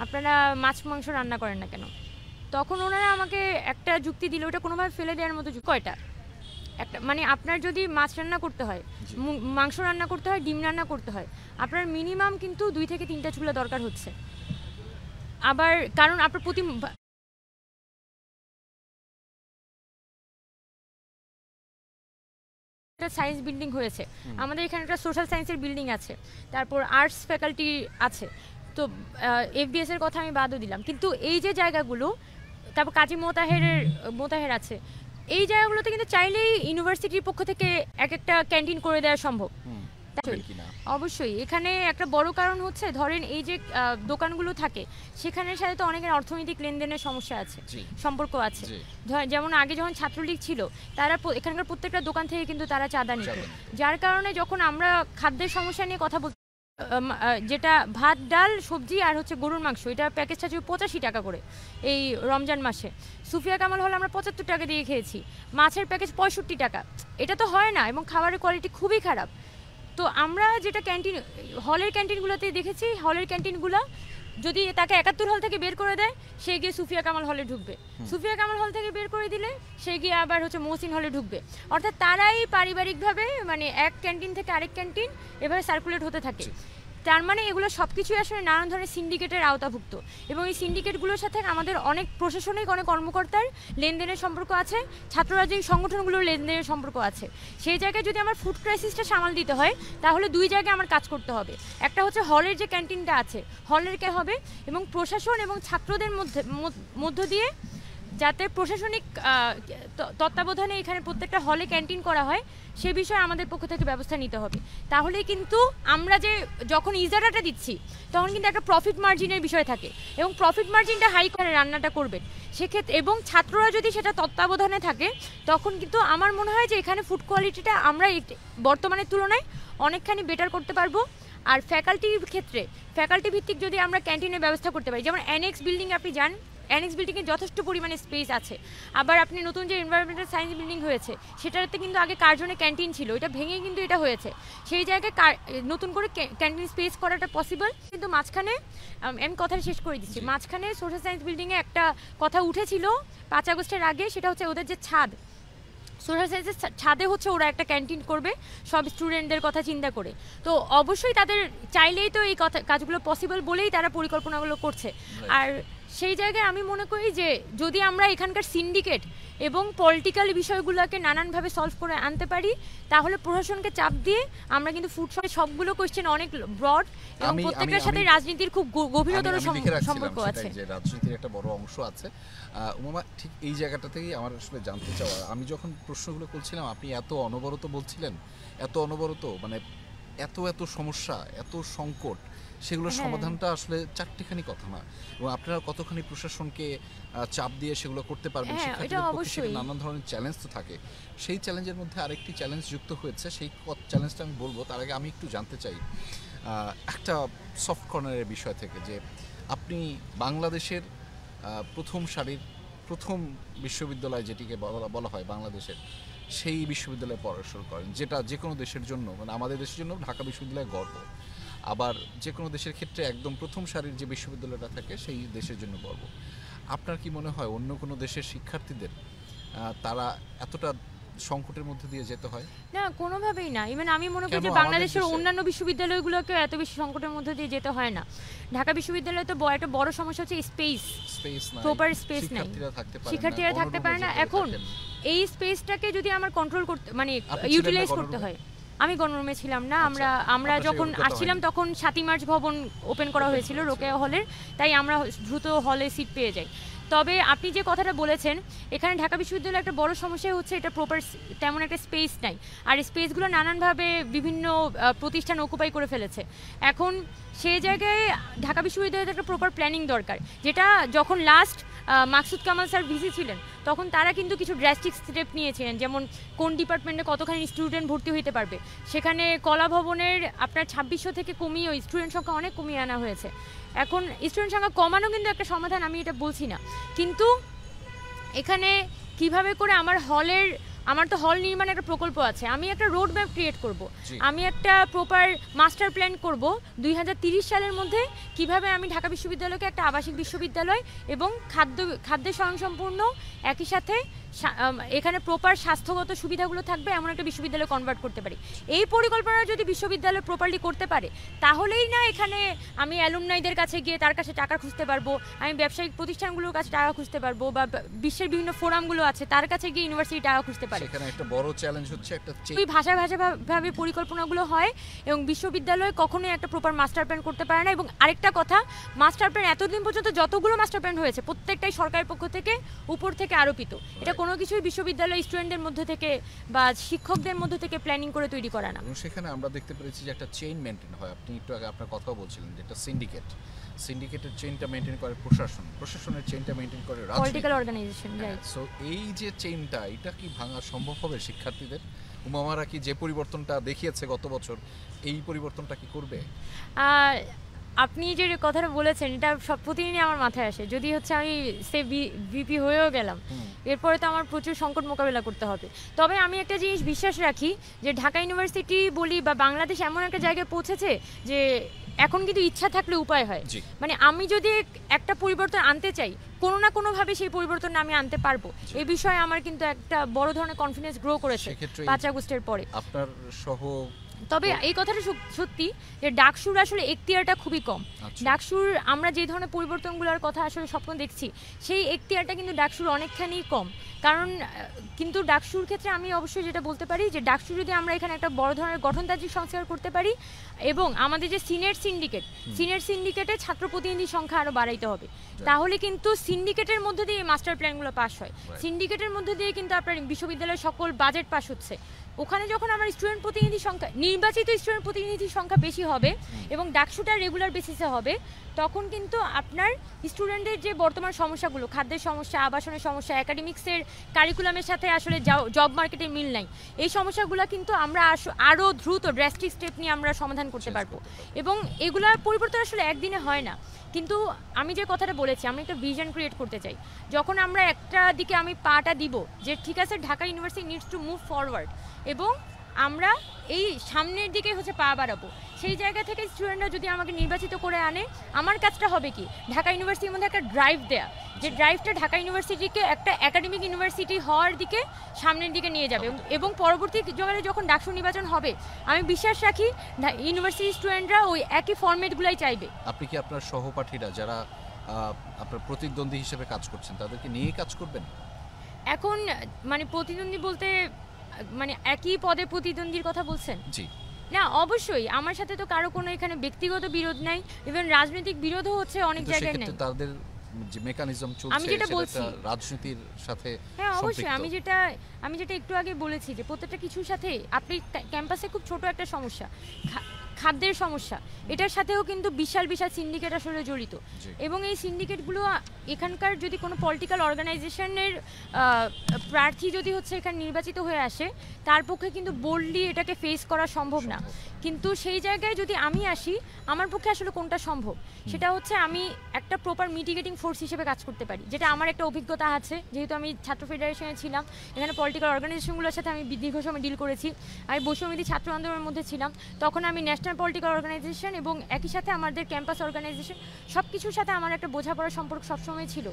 আপনারা মাছ মাংস রান্না করেন না কেন, তখন ওনারা আমাকে একটা যুক্তি দিল, ওটা কোনোভাবে ফেলে দেওয়ার মতো কয়টা একটা, মানে আপনার যদি মাছ রান্না করতে হয়, মাংস রান্না করতে হয়, ডিম রান্না করতে হয়, আপনার মিনিমাম কিন্তু 2 থেকে 3টা চুলা দরকার হচ্ছে। আবার কারণ আপনার প্রতি সায়েন্স বিল্ডিং হয়েছে, আমাদের এখানে একটা সোশ্যাল সায়েন্সের বিল্ডিং আছে, তারপর আর্টস ফ্যাকাল্টি আছে, তো এফবিএস এর কথা আমি বাদও দিলাম। কিন্তু এই যে জায়গাগুলো, তারপর কাজী মোতাহের আছে, এই জায়গাগুলোতে কিন্তু চাইলেই ইউনিভার্সিটির পক্ষ থেকে এক একটা ক্যান্টিন করে দেওয়া সম্ভব। অবশ্যই এখানে একটা বড় কারণ হচ্ছে ধরেন এই যে দোকানগুলো থাকে, সেখানের সাথে তো অনেকের অর্থনৈতিক লেনদেনের সমস্যা আছে, সম্পর্ক আছে। যেমন আগে যখন ছাত্রলীগ ছিল, তারা এখানকার প্রত্যেকটা দোকান থেকে কিন্তু তারা চাঁদা নিত, যার কারণে যখন আমরা খাদ্যের সমস্যা নিয়ে কথা বলছি, যেটা ভাত ডাল সবজি আর হচ্ছে গরুর মাংস, এটা প্যাকেজটা ছিল 85 টাকা করে এই রমজান মাসে। সুফিয়া কামাল হলে আমরা 75 টাকা দিয়ে খেয়েছি, মাছের প্যাকেজ 65 টাকা। এটা তো হয় না, এবং খাবারের কোয়ালিটি খুবই খারাপ। তো আমরা যেটা হলের ক্যান্টিনগুলোতে দেখেছি, হলের ক্যান্টিনগুলো যদি তাকে 71 হল থেকে বের করে দেয়, সে গিয়ে সুফিয়া কামাল হলে ঢুকবে, সুফিয়া কামাল হল থেকে বের করে দিলে সে গিয়ে আবার হচ্ছে মহসিন হলে ঢুকবে। অর্থাৎ তারাই পারিবারিকভাবে মানে এক ক্যান্টিন থেকে আরেক ক্যান্টিন এভাবে সার্কুলেট হতে থাকে। তার মানে এগুলো সব কিছুই আসলে নানান ধরনের সিন্ডিকেটের আওতাভুক্ত, এবং এই সিন্ডিকেটগুলোর সাথে আমাদের অনেক প্রশাসনিক অনেক কর্মকর্তার লেনদেনের সম্পর্ক আছে, ছাত্র রাজনৈতিক সংগঠনগুলোর লেনদেনের সম্পর্ক আছে। সেই জায়গায় যদি আমার ফুড ক্রাইসিসটা সামাল দিতে হয়, তাহলে 2 জায়গায় আমার কাজ করতে হবে। একটা হচ্ছে হলের যে ক্যান্টিনটা আছে, হলের কে হবে, এবং প্রশাসন এবং ছাত্রদের মধ্য দিয়ে যাতে প্রশাসনিক তত্ত্বাবধানে এখানে প্রত্যেকটা হলে ক্যান্টিন করা হয়, সে বিষয়ে আমাদের পক্ষ থেকে ব্যবস্থা নিতে হবে। তাহলে কিন্তু আমরা যে যখন ইজারাটা দিচ্ছি, তখন কিন্তু একটা প্রফিট মার্জিনের বিষয় থাকে, এবং প্রফিট মার্জিনটা হাই করে রান্নাটা করবেন সেক্ষেত্রে, এবং ছাত্ররা যদি সেটা তত্ত্বাবধানে থাকে, তখন কিন্তু আমার মনে হয় যে এখানে ফুড কোয়ালিটিটা আমরা বর্তমানের তুলনায় অনেকখানি বেটার করতে পারবো। আর ফ্যাকাল্টির ক্ষেত্রে ফ্যাকাল্টি ভিত্তিক যদি আমরা ক্যান্টিনের ব্যবস্থা করতে পারি, যেমন অ্যানেক্স বিল্ডিং আপনি যান, অ্যানেক্স বিল্ডিংয়ে যথেষ্ট পরিমাণে স্পেস আছে। আবার আপনি নতুন যে এনভায়রনমেন্টাল সায়েন্স বিল্ডিং হয়েছে, সেটাতে কিন্তু আগে কার্জনে ক্যান্টিন ছিল, এটা ভেঙে কিন্তু এটা হয়েছে, সেই জায়গায় নতুন করে ক্যান্টিন স্পেস করাটা পসিবল। কিন্তু মাঝখানে আমি কথাটা শেষ করে দিচ্ছি, মাঝখানে সোশ্যাল সায়েন্স বিল্ডিংয়ে একটা কথা উঠেছিল 5 আগস্টের আগে, সেটা হচ্ছে ওদের যে ছাদ, সোশ্যাল সায়েন্সের ছাদে হচ্ছে ওরা একটা ক্যান্টিন করবে সব স্টুডেন্টদের কথা চিন্তা করে। তো অবশ্যই তাদের চাইলেই তো এই কাজগুলো পসিবল বলেই তারা পরিকল্পনাগুলো করছে। আর সেই জায়গায় আমি মনে করি যে যদি আমরা এখানকার সিন্ডিকেট এবং পলিটিক্যাল বিষয়গুলোকে নানানভাবে সলভ করে আনতে পারি, তাহলে প্রশাসনকে চাপ দিয়ে আমরা কিন্তু ফুড সবগুলো কোশ্চেন অনেক ব্রড, এবং প্রত্যেকটার সাথে রাজনীতির খুব গভীরতর সম্পর্ক আছে, যে রাজনীতির একটা বড় অংশ আছে। উমামা, ঠিক এই জায়গাটা থেকেই আমার আসলে জানতে চাওয়া, আমি যখন প্রশ্নগুলো করছিলাম আপনি এত অনবরত বলছিলেন, এত অনবরত, মানে এত সমস্যা, এত সংকট, সেগুলোর সমাধানটা আসলে চারটিখানি কথা না, এবং আপনারা কতখানি প্রশাসনকে চাপ দিয়ে সেগুলো করতে পারবেন, সেক্ষেত্রে নানান ধরনের চ্যালেঞ্জ তো থাকে। সেই চ্যালেঞ্জের মধ্যে আরেকটি চ্যালেঞ্জ যুক্ত হয়েছে, সেই চ্যালেঞ্জটা আমি বলবো, তার আগে আমি একটু জানতে চাই একটা সফট কর্নারের বিষয় থেকে, যে আপনি বাংলাদেশের প্রথম সারির প্রথম বিশ্ববিদ্যালয় যেটিকে বলা হয় বাংলাদেশের, সেই বিশ্ববিদ্যালয়ে পড়াশোনা করেন, যেটা যে কোনো দেশের জন্য, মানে আমাদের দেশের জন্য ঢাকা বিশ্ববিদ্যালয় গর্ব, আবার যে কোনো দেশের ক্ষেত্রে একদম প্রথম সারির যে বিশ্ববিদ্যালয়টা থাকে সেই দেশের জন্য গর্ব। আপনার কি মনে হয় অন্য কোনো দেশের শিক্ষার্থীদের তারা এতটা সংকটের মধ্যে দিয়ে যেতে হয়? না, কোনোভাবেই না। ইভেন আমি মনে করি কেন যে আমাদের বাংলাদেশের দেশে? অন্যান্য বিশ্ববিদ্যালয়গুলোকে এত বেশি সংকটের মধ্যে দিয়ে যেতে হয় না। ঢাকা বিশ্ববিদ্যালয়ে তো একটা বড় সমস্যা হচ্ছে স্পেস, স্পেস নাই, প্রপার স্পেস নাই, শিক্ষার্থীরা থাকতে পারে না, শিক্ষার্থীরা থাকতে পারে না। গণরুমে যেভাবে এখন থাকেন। এই স্পেসটাকে যদি আমার কন্ট্রোল করতে, মানে আপনি ছিলেন না ইউটিলাইজ করতে গণরুমে? হয়। আমি গণরুমে ছিলাম না। আমরা আচ্ছা, আমরা আপনার সেই যখন অভিজ্ঞতা আসছিলাম হয়নি। তখন 7ই মার্চ ভবন ওপেন করা Open হয়েছিল করেছে। রোকেয়া হলের, তাই আমরা দ্রুত হলে সিট পেয়ে যাই। তবে আপনি যে কথাটা বলেছেন, এখানে ঢাকা বিশ্ববিদ্যালয়ে একটা বড় সমস্যা হচ্ছে এটা প্রপার তেমন একটা স্পেস নাই, আর স্পেসগুলো নানানভাবে বিভিন্ন প্রতিষ্ঠান অকুপাই করে ফেলেছে। এখন সেই জায়গায় ঢাকা বিশ্ববিদ্যালয়ের একটা প্রপার প্ল্যানিং দরকার, যেটা যখন last Maksud Kamal sir VC ছিলেন তখন তারা কিন্তু কিছু ড্রাস্টিক স্টেপ নিয়েছিলেন, যেমন কোন ডিপার্টমেন্টে কতখানি স্টুডেন্ট ভর্তি হইতে পারবে। সেখানে কলা ভবনের আপনার 2600 থেকে কমিয়ে স্টুডেন্ট সংখ্যা অনেক কমিয়ে আনা হয়েছে। এখন স্টুডেন্ট সংখ্যা কমানো কিন্তু একটা সমাধান, আমি এটা বলছি না, কিন্তু এখানে কিভাবে করে আমার তো হল নির্মাণের একটা প্রকল্প আছে, আমি একটা রোড ম্যাপ ক্রিয়েট করব, জি। আমি একটা প্রপার মাস্টার প্ল্যান করব 2030 সালের মধ্যে কিভাবে আমি ঢাকা বিশ্ববিদ্যালয়কে একটা আবাসিক বিশ্ববিদ্যালয় এবং খাদ্যে স্বয়ংসম্পূর্ণ, একই সাথে এখানে প্রপার স্বাস্থ্যগত সুবিধাগুলো থাকবে এমন একটা বিশ্ববিদ্যালয় কনভার্ট করতে পারি। এই পরিকল্পনা যদি বিশ্ববিদ্যালয় প্রপারলি করতে পারে, তাহলেই না এখানে আমি অ্যালুমনাইদের কাছে গিয়ে তার কাছে টাকা খুঁজতে পারবো, আমি ব্যবসায়িক প্রতিষ্ঠানগুলোর কাছে টাকা খুঁজতে পারবো, বা বিশ্বের বিভিন্ন ফোরামগুলো আছে তার কাছে গিয়ে ইউনিভার্সিটি টাকা খুঁজতে পারে। সেখানে একটা বড় চ্যালেঞ্জ হচ্ছে একটা ওই ভাষাভাবে পরিকল্পনাগুলো হয় এবং বিশ্ববিদ্যালয় কখনোই একটা প্রপার মাস্টার প্ল্যান করতে পারে না। এবং আরেকটা কথা, মাস্টার প্ল্যান এতদিন পর্যন্ত যতগুলো মাস্টার প্ল্যান হয়েছে প্রত্যেকটাই সরকারের পক্ষ থেকে উপর থেকে আরোপিত, এটা কোনো কিছুই বিশ্ববিদ্যালয় স্টুডেন্টদের মধ্যে থেকে বা শিক্ষকদের মধ্যে থেকে প্ল্যানিং করে তৈরি করা না। এবং সেখানে আমরা দেখতে পেরেছি যে একটা চেইন মেনটেন হয়। আপনি একটু আগে আপনার কথাও বলছিলেন যে একটা সিন্ডিকেটের চেইনটা মেনটেন করে প্রশাসনের চেইনটা মেনটেন করে পলিটিক্যাল অর্গানাইজেশন, রাইট। সো এই যে চেইনটা, এটা কি ভাঙা সম্ভব হবে শিক্ষার্থীদের? উমামারা কি যে পরিবর্তনটা দেখিয়েছে গত বছর, এই পরিবর্তনটা কি করবে? আপনি যে কথাটা বলেছেন এটা সব প্রতিদিনই আমার মাথায় আসে। যদি হচ্ছে আমি সে ভিপি হয়েও গেলাম, এরপরে তো আমার প্রচুর সংকট মোকাবেলা করতে হবে। তবে আমি একটা জিনিস বিশ্বাস রাখি যে ঢাকা ইউনিভার্সিটি বলি বা বাংলাদেশ এমন একটা জায়গায় পৌঁছেছে যে এখন কিন্তু ইচ্ছা থাকলে উপায় হয়। মানে আমি যদি একটা পরিবর্তন আনতে চাই, কোনো না কোনোভাবে সেই পরিবর্তন আমি আনতে পারবো। এই বিষয়ে আমার কিন্তু একটা বড় ধরনের কনফিডেন্স গ্রো করেছে 5 আগস্টের পরে। আপনার সহ তবে এই কথাটা সত্যি যে ডাকসুর আসলে এখতিয়ারটা খুবই কম। ডাকসুর আমরা যে ধরনের পরিবর্তনগুলোর কথা আসলে স্বপ্ন দেখছি, সেই এখতিয়ারটা কিন্তু ডাকসুর অনেকখানি কম। কারণ কিন্তু ডাকসুর ক্ষেত্রে আমি অবশ্যই যেটা বলতে পারি যে ডাকসু যদি আমরা এখানে একটা বড় ধরনের গঠনতান্ত্রিক সংস্কার করতে পারি এবং আমাদের যে সিনিয়র সিন্ডিকেটে ছাত্র প্রতিনিধির সংখ্যা আরও বাড়াইতে হবে, তাহলে কিন্তু সিন্ডিকেটের মধ্যে দিয়ে মাস্টার প্ল্যানগুলো পাস হয়। সিন্ডিকেটের মধ্যে দিয়ে কিন্তু আপনার বিশ্ববিদ্যালয়ের সকল বাজেট পাস হচ্ছে। ওখানে যখন আমার স্টুডেন্ট প্রতিনিধি সংখ্যা, নির্বাচিত স্টুডেন্ট প্রতিনিধির সংখ্যা বেশি হবে এবং ডাকসুটা রেগুলার বেসিসে হবে, তখন কিন্তু আপনার স্টুডেন্টের যে বর্তমান সমস্যাগুলো, খাদ্যের সমস্যা, আবাসনের সমস্যা, একাডেমিক্সের কারিকুলামের সাথে আসলে জব মার্কেটের মিল নাই, এই সমস্যাগুলো কিন্তু আমরা আরও দ্রুত ড্রাস্টিক স্টেপ নিয়ে আমরা সমাধান করতে পারবো। এবং এগুলার পরিবর্তন আসলে একদিনে হয় না, কিন্তু আমি যে কথাটা বলেছি, আমি একটা ভিশন ক্রিয়েট করতে চাই। যখন আমরা একটা দিকে আমি পাটা দিব যে ঠিক আছে Dhaka university needs to move forward এবং আমরা এই সামনের দিকে হচ্ছে পা বাড়াবো, সেই জায়গা থেকে স্টুডেন্টরা যদি আমাকে নির্বাচিত করে আনে, আমার কাজটা হবে কি ঢাকা ইউনিভার্সিটির মধ্যে একটা ড্রাইভ দেয়া, যে ড্রাইভটা ঢাকা ইউনিভার্সিটিকে একটা একাডেমিক ইউনিভার্সিটি হওয়ার দিকে সামনের দিকে নিয়ে যাবে। এবং পরবর্তী যুগে যখন ডাকসু নির্বাচন হবে, আমি বিশ্বাস রাখি ইউনিভার্সিটি স্টুডেন্টরা ওই একই ফরম্যাটগুলাই চাইবে। আপনি কি আপনার সহপাঠীরা যারা আপনার প্রতিদ্বন্দ্বী হিসেবে কাজ করছেন তাদেরকে নিয়ে কাজ করবেন? এখন মানে প্রতিদ্বন্দ্বী বলতে মানে একই পদে প্রতিদ্বন্দ্বীর কথা বলছেন? জি না, অবশ্যই আমার সাথে তো কারো কোনো এখানে ব্যক্তিগত বিরোধ নাই, ইভেন রাজনৈতিক বিরোধও হচ্ছে অনেক জায়গায় নাই। তাদের যে মেকানিজম চলছে আমি যেটা বলছি রাজনীতির সাথে, হ্যাঁ অবশ্যই, আমি যেটা একটু আগে বলেছি যে প্রত্যেকটা কিছুর সাথে আপনি ক্যাম্পাসে খুব ছোট একটা সমস্যা, খাদ্যের সমস্যা, এটার সাথেও কিন্তু বিশাল বিশাল সিন্ডিকেট আসলে জড়িত। এবং এই সিন্ডিকেটগুলো এখানকার যদি কোনো পলিটিক্যাল অর্গানাইজেশনের প্রার্থী যদি হচ্ছে এখানে নির্বাচিত হয়ে আসে, তার পক্ষে কিন্তু বোল্ডলি এটাকে ফেস করা সম্ভব না। কিন্তু সেই জায়গায় যদি আমি আসি, আমার পক্ষে আসলে কোনটা সম্ভব, সেটা হচ্ছে আমি একটা প্রপার মিটিগেটিং ফোর্স হিসেবে কাজ করতে পারি, যেটা আমার একটা অভিজ্ঞতা আছে। যেহেতু আমি ছাত্র ফেডারেশনে ছিলাম, এখানে পলিটিক্যাল অর্গানাইজেশনগুলোর সাথে আমি দীর্ঘ সময় ডিল করেছি। আমি বৈষম্যবিরোধী ছাত্র আন্দোলনের মধ্যে ছিলাম, তখন আমি ন্যাশনাল পলিটিক্যাল অর্গানাইজেশন এবং একই সাথে আমাদের ক্যাম্পাস অর্গানাইজেশন সব কিছুর সাথে আমার একটা বোঝাপড়ার সম্পর্ক সবসময় ছিল।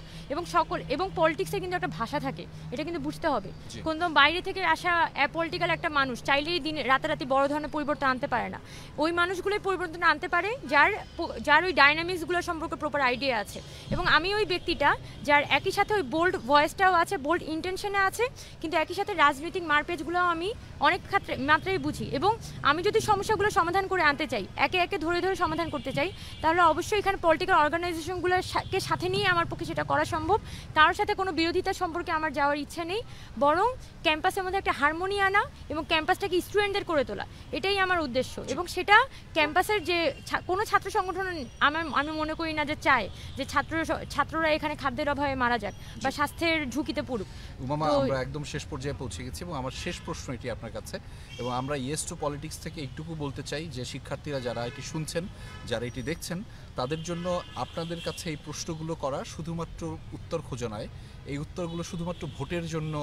এবং পলিটিক্সে কিন্তু একটা ভাষা থাকে, এটা কিন্তু বুঝতে হবে। কোনো বাইরে থেকে আসা পলিটিক্যাল একটা মানুষ চাইলেই দিনে রাতারাতি বড় ধরনের পরিবর্তন আনতে পারে না। ওই মানুষগুলোই পরিবর্তন আনতে পারে যার ওই ডাইনামিক্সগুলো সম্পর্কে প্রপার আইডিয়া আছে। এবং আমি ওই ব্যক্তিটা যার একই সাথে ওই বোল্ড ভয়েসটাও আছে, বোল্ড ইন্টেনশনে আছে, কিন্তু একই সাথে রাজনৈতিক মারপেচগুলোও আমি অনেক মাত্রায় বুঝি। এবং আমি যদি সমস্যাগুলো সমাধান করে আনতে চাই, একে একে ধরে ধরে সমাধান করতে চাই, তাহলে অবশ্যই এখানে পলিটিক্যাল অর্গানাইজেশনগুলোকে সাথে নিয়ে আমার পক্ষে সেটা করা সম্ভব। কারোর সাথে কোনো বিরোধিতা সম্পর্কে আমার যাওয়ার ইচ্ছা নেই, বরং ক্যাম্পাসের মধ্যে একটা হারমোনি আনা এবং ক্যাম্পাসটাকে স্টুডেন্টদের করে তোলা, এটাই আমার উদ্দেশ্য। এবং সেটা ক্যাম্পাসের যে কোনো ছাত্র সংগঠন আমি মনে করি না যে চায় যে ছাত্ররা এখানে খাদ্যের অভাবে মারা যাক বা স্বাস্থ্যের ঝুঁকিতে পড়ুক। উমামা, আমরা একদম শেষ পর্যায়ে পৌঁছে গেছি এবং আমার শেষ প্রশ্ন এটি আপনার কাছে, এবং আমরা ইয়েস টু পলিটিক্স থেকে একটুকু বলতে চাই যে শিক্ষার্থীরা যারা এটি শুনছেন, যারা এটি দেখছেন, তাদের জন্য আপনাদের কাছে এই প্রশ্নগুলো করা শুধুমাত্র উত্তর খোঁজা নয়, এই উত্তরগুলো শুধুমাত্র ভোটের জন্য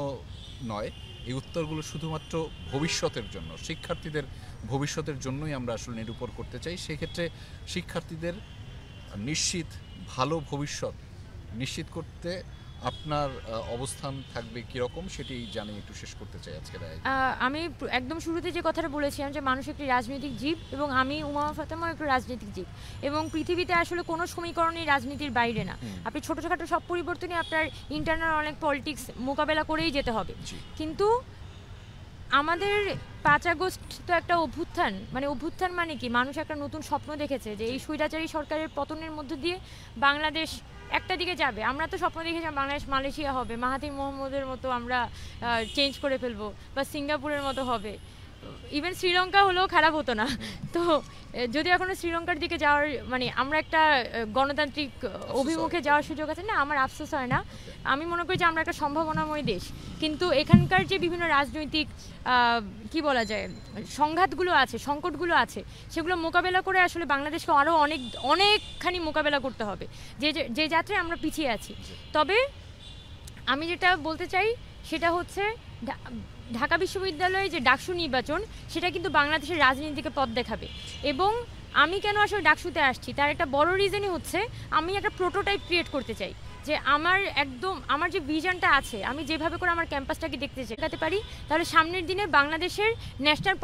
নয়, এই উত্তরগুলো শুধুমাত্র ভবিষ্যতের জন্য, শিক্ষার্থীদের ভবিষ্যতের জন্যই আমরা আসলে নিরূপণ করতে চাই। সেক্ষেত্রে শিক্ষার্থীদের নিশ্চিত ভালো ভবিষ্যৎ নিশ্চিত করতে আপনার অবস্থান থাকবে কীরকম, সেটি জানিয়ে একটু শেষ করতে চাই আজকের আয়োজন। আমি একদম শুরুতে যে কথাটা বলেছিলাম যে মানুষ একটি রাজনৈতিক জীব, এবং আমি উমামা ফাতেমা একটি রাজনৈতিক জীব, এবং পৃথিবীতে আসলে কোনো সমীকরণই রাজনীতির বাইরে না। আপনি ছোটোখাটো সব পরিবর্তনই আপনার ইন্টারনাল অনেক পলিটিক্স মোকাবেলা করেই যেতে হবে। কিন্তু আমাদের 5 আগস্ট তো একটা অভ্যুত্থান, অভ্যুত্থান মানে কি, মানুষ একটা নতুন স্বপ্ন দেখেছে যে এই স্বৈরাচারী সরকারের পতনের মধ্য দিয়ে বাংলাদেশ একটা দিকে যাবে। আমরা তো স্বপ্ন দেখেছিলাম বাংলাদেশ মালয়েশিয়া হবে, মাহাথির মোহাম্মদের মতো আমরা চেঞ্জ করে ফেলবো, বা সিঙ্গাপুরের মতো হবে, ইভেন শ্রীলঙ্কা হলেও খারাপ হতো না। তো যদি এখনো শ্রীলঙ্কার দিকে যাওয়ার আমরা একটা গণতান্ত্রিক অভিমুখে যাওয়ার সুযোগ আছে না, আমার আফসোস হয় না। আমি মনে করি যে আমরা একটা সম্ভাবনাময় দেশ, কিন্তু এখানকার যে বিভিন্ন রাজনৈতিক কি বলা যায় সংঘাতগুলো আছে, সংকটগুলো আছে, সেগুলো মোকাবেলা করে আসলে বাংলাদেশকে আরও অনেকখানি মোকাবেলা করতে হবে, যে যাত্রায় আমরা পিছিয়ে আছি। তবে আমি যেটা বলতে চাই সেটা হচ্ছে ঢাকা বিশ্ববিদ্যালয়ে যে ডাকসু নির্বাচন, সেটা কিন্তু বাংলাদেশের রাজনীতিকে পথ দেখাবে। এবং আমি কেন আসলে ডাকসুতে আসছি তার একটা বড় রিজনই হচ্ছে আমি একটা প্রোটোটাইপ ক্রিয়েট করতে চাই, যে আমার যে ভিশনটা আছে, আমি যেভাবে করে আমার ক্যাম্পাসটাকে দেখাতে পারি, তাহলে সামনের দিনে বাংলাদেশের ন্যাশনাল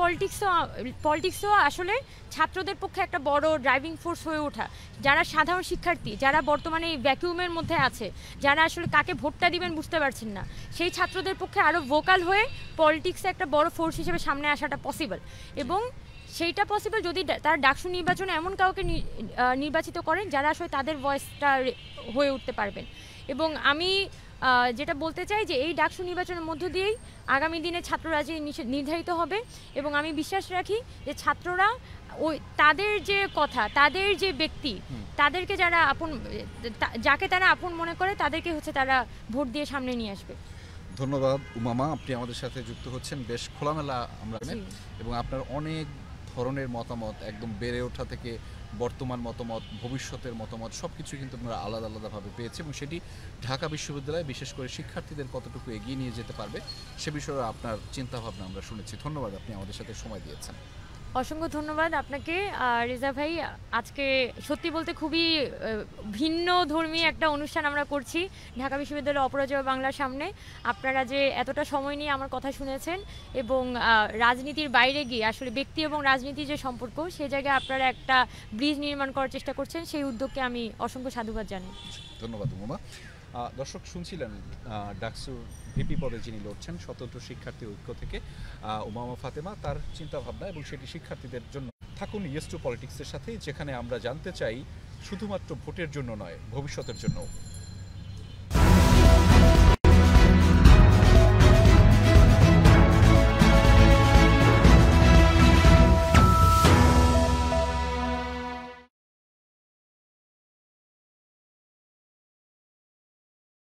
পলিটিক্সও আসলে ছাত্রদের পক্ষে একটা বড় ড্রাইভিং ফোর্স হয়ে ওঠা। যারা সাধারণ শিক্ষার্থী, যারা বর্তমানে এই ভ্যাকিউমের মধ্যে আছে, যারা আসলে কাকে ভোটটা দিবেন বুঝতে পারছেন না, সেই ছাত্রদের পক্ষে আরও ভোকাল হয়ে পলিটিক্সে একটা বড় ফোর্স হিসেবে সামনে আসাটা পসিবল। এবং সেইটা পসিবল যদি তারা ডাকসু নির্বাচনে এমন কাউকে নির্বাচিত করেন যারা আসলে তাদের ভয়েসটা হয়ে উঠতে পারবেন। এবং আমি যেটা বলতে চাই যে এই ডাকসু নির্বাচনের মধ্য দিয়েই আগামী দিনে ছাত্র রাজনীতি নির্ধারিত হবে, এবং আমি বিশ্বাস রাখি যে ছাত্ররা তাদের যে কথা, তাদের যে ব্যক্তি, তাদেরকে যাকে তারা আপন মনে করে, তাদেরকে হচ্ছে তারা ভোট দিয়ে সামনে নিয়ে আসবে। ধন্যবাদ উমামা, আপনি আমাদের সাথে যুক্ত হচ্ছেন বেশ খোলামেলা আমরা, এবং আপনার অনেক ধরনের মতামত, একদম বেড়ে ওঠা থেকে বর্তমান মতামত, ভবিষ্যতের মতামত, সব কিছু কিন্তু আমরা আলাদা আলাদাভাবে পেয়েছি, এবং সেটি ঢাকা বিশ্ববিদ্যালয়ে বিশেষ করে শিক্ষার্থীদের কতটুকু এগিয়ে নিয়ে যেতে পারবে সে বিষয়ে আপনার চিন্তাভাবনা আমরা শুনেছি। ধন্যবাদ, আপনি আমাদের সাথে সময় দিয়েছেন। অসংখ্য ধন্যবাদ আপনাকে রেজা ভাই। আজকে সত্যি বলতে খুবই ভিন্ন ধর্মী একটা অনুষ্ঠান আমরা করছি ঢাকা বিশ্ববিদ্যালয় অপরাজয় বাংলার সামনে। আপনারা যে এতটা সময় নিয়ে আমার কথা শুনেছেন এবং রাজনীতির বাইরে গিয়ে আসলে ব্যক্তি এবং রাজনীতির যে সম্পর্ক, সে জায়গায় আপনারা একটা ব্রিজ নির্মাণ করার চেষ্টা করছেন, সেই উদ্যোগকে আমি অসংখ্য সাধুবাদ জানাই। ধন্যবাদ উমা। দর্শক শুনছিলেন ডাকসুর ভিপি পদে যিনি লড়ছেন স্বতন্ত্র শিক্ষার্থী ঐক্য থেকে উমামা ফাতেমা, তার চিন্তাভাবনা, এবং সেটি শিক্ষার্থীদের জন্য। থাকুন ইয়েস টু পলিটিক্সের সাথে, যেখানে আমরা জানতে চাই শুধুমাত্র ভোটের জন্য নয়, ভবিষ্যতের জন্য।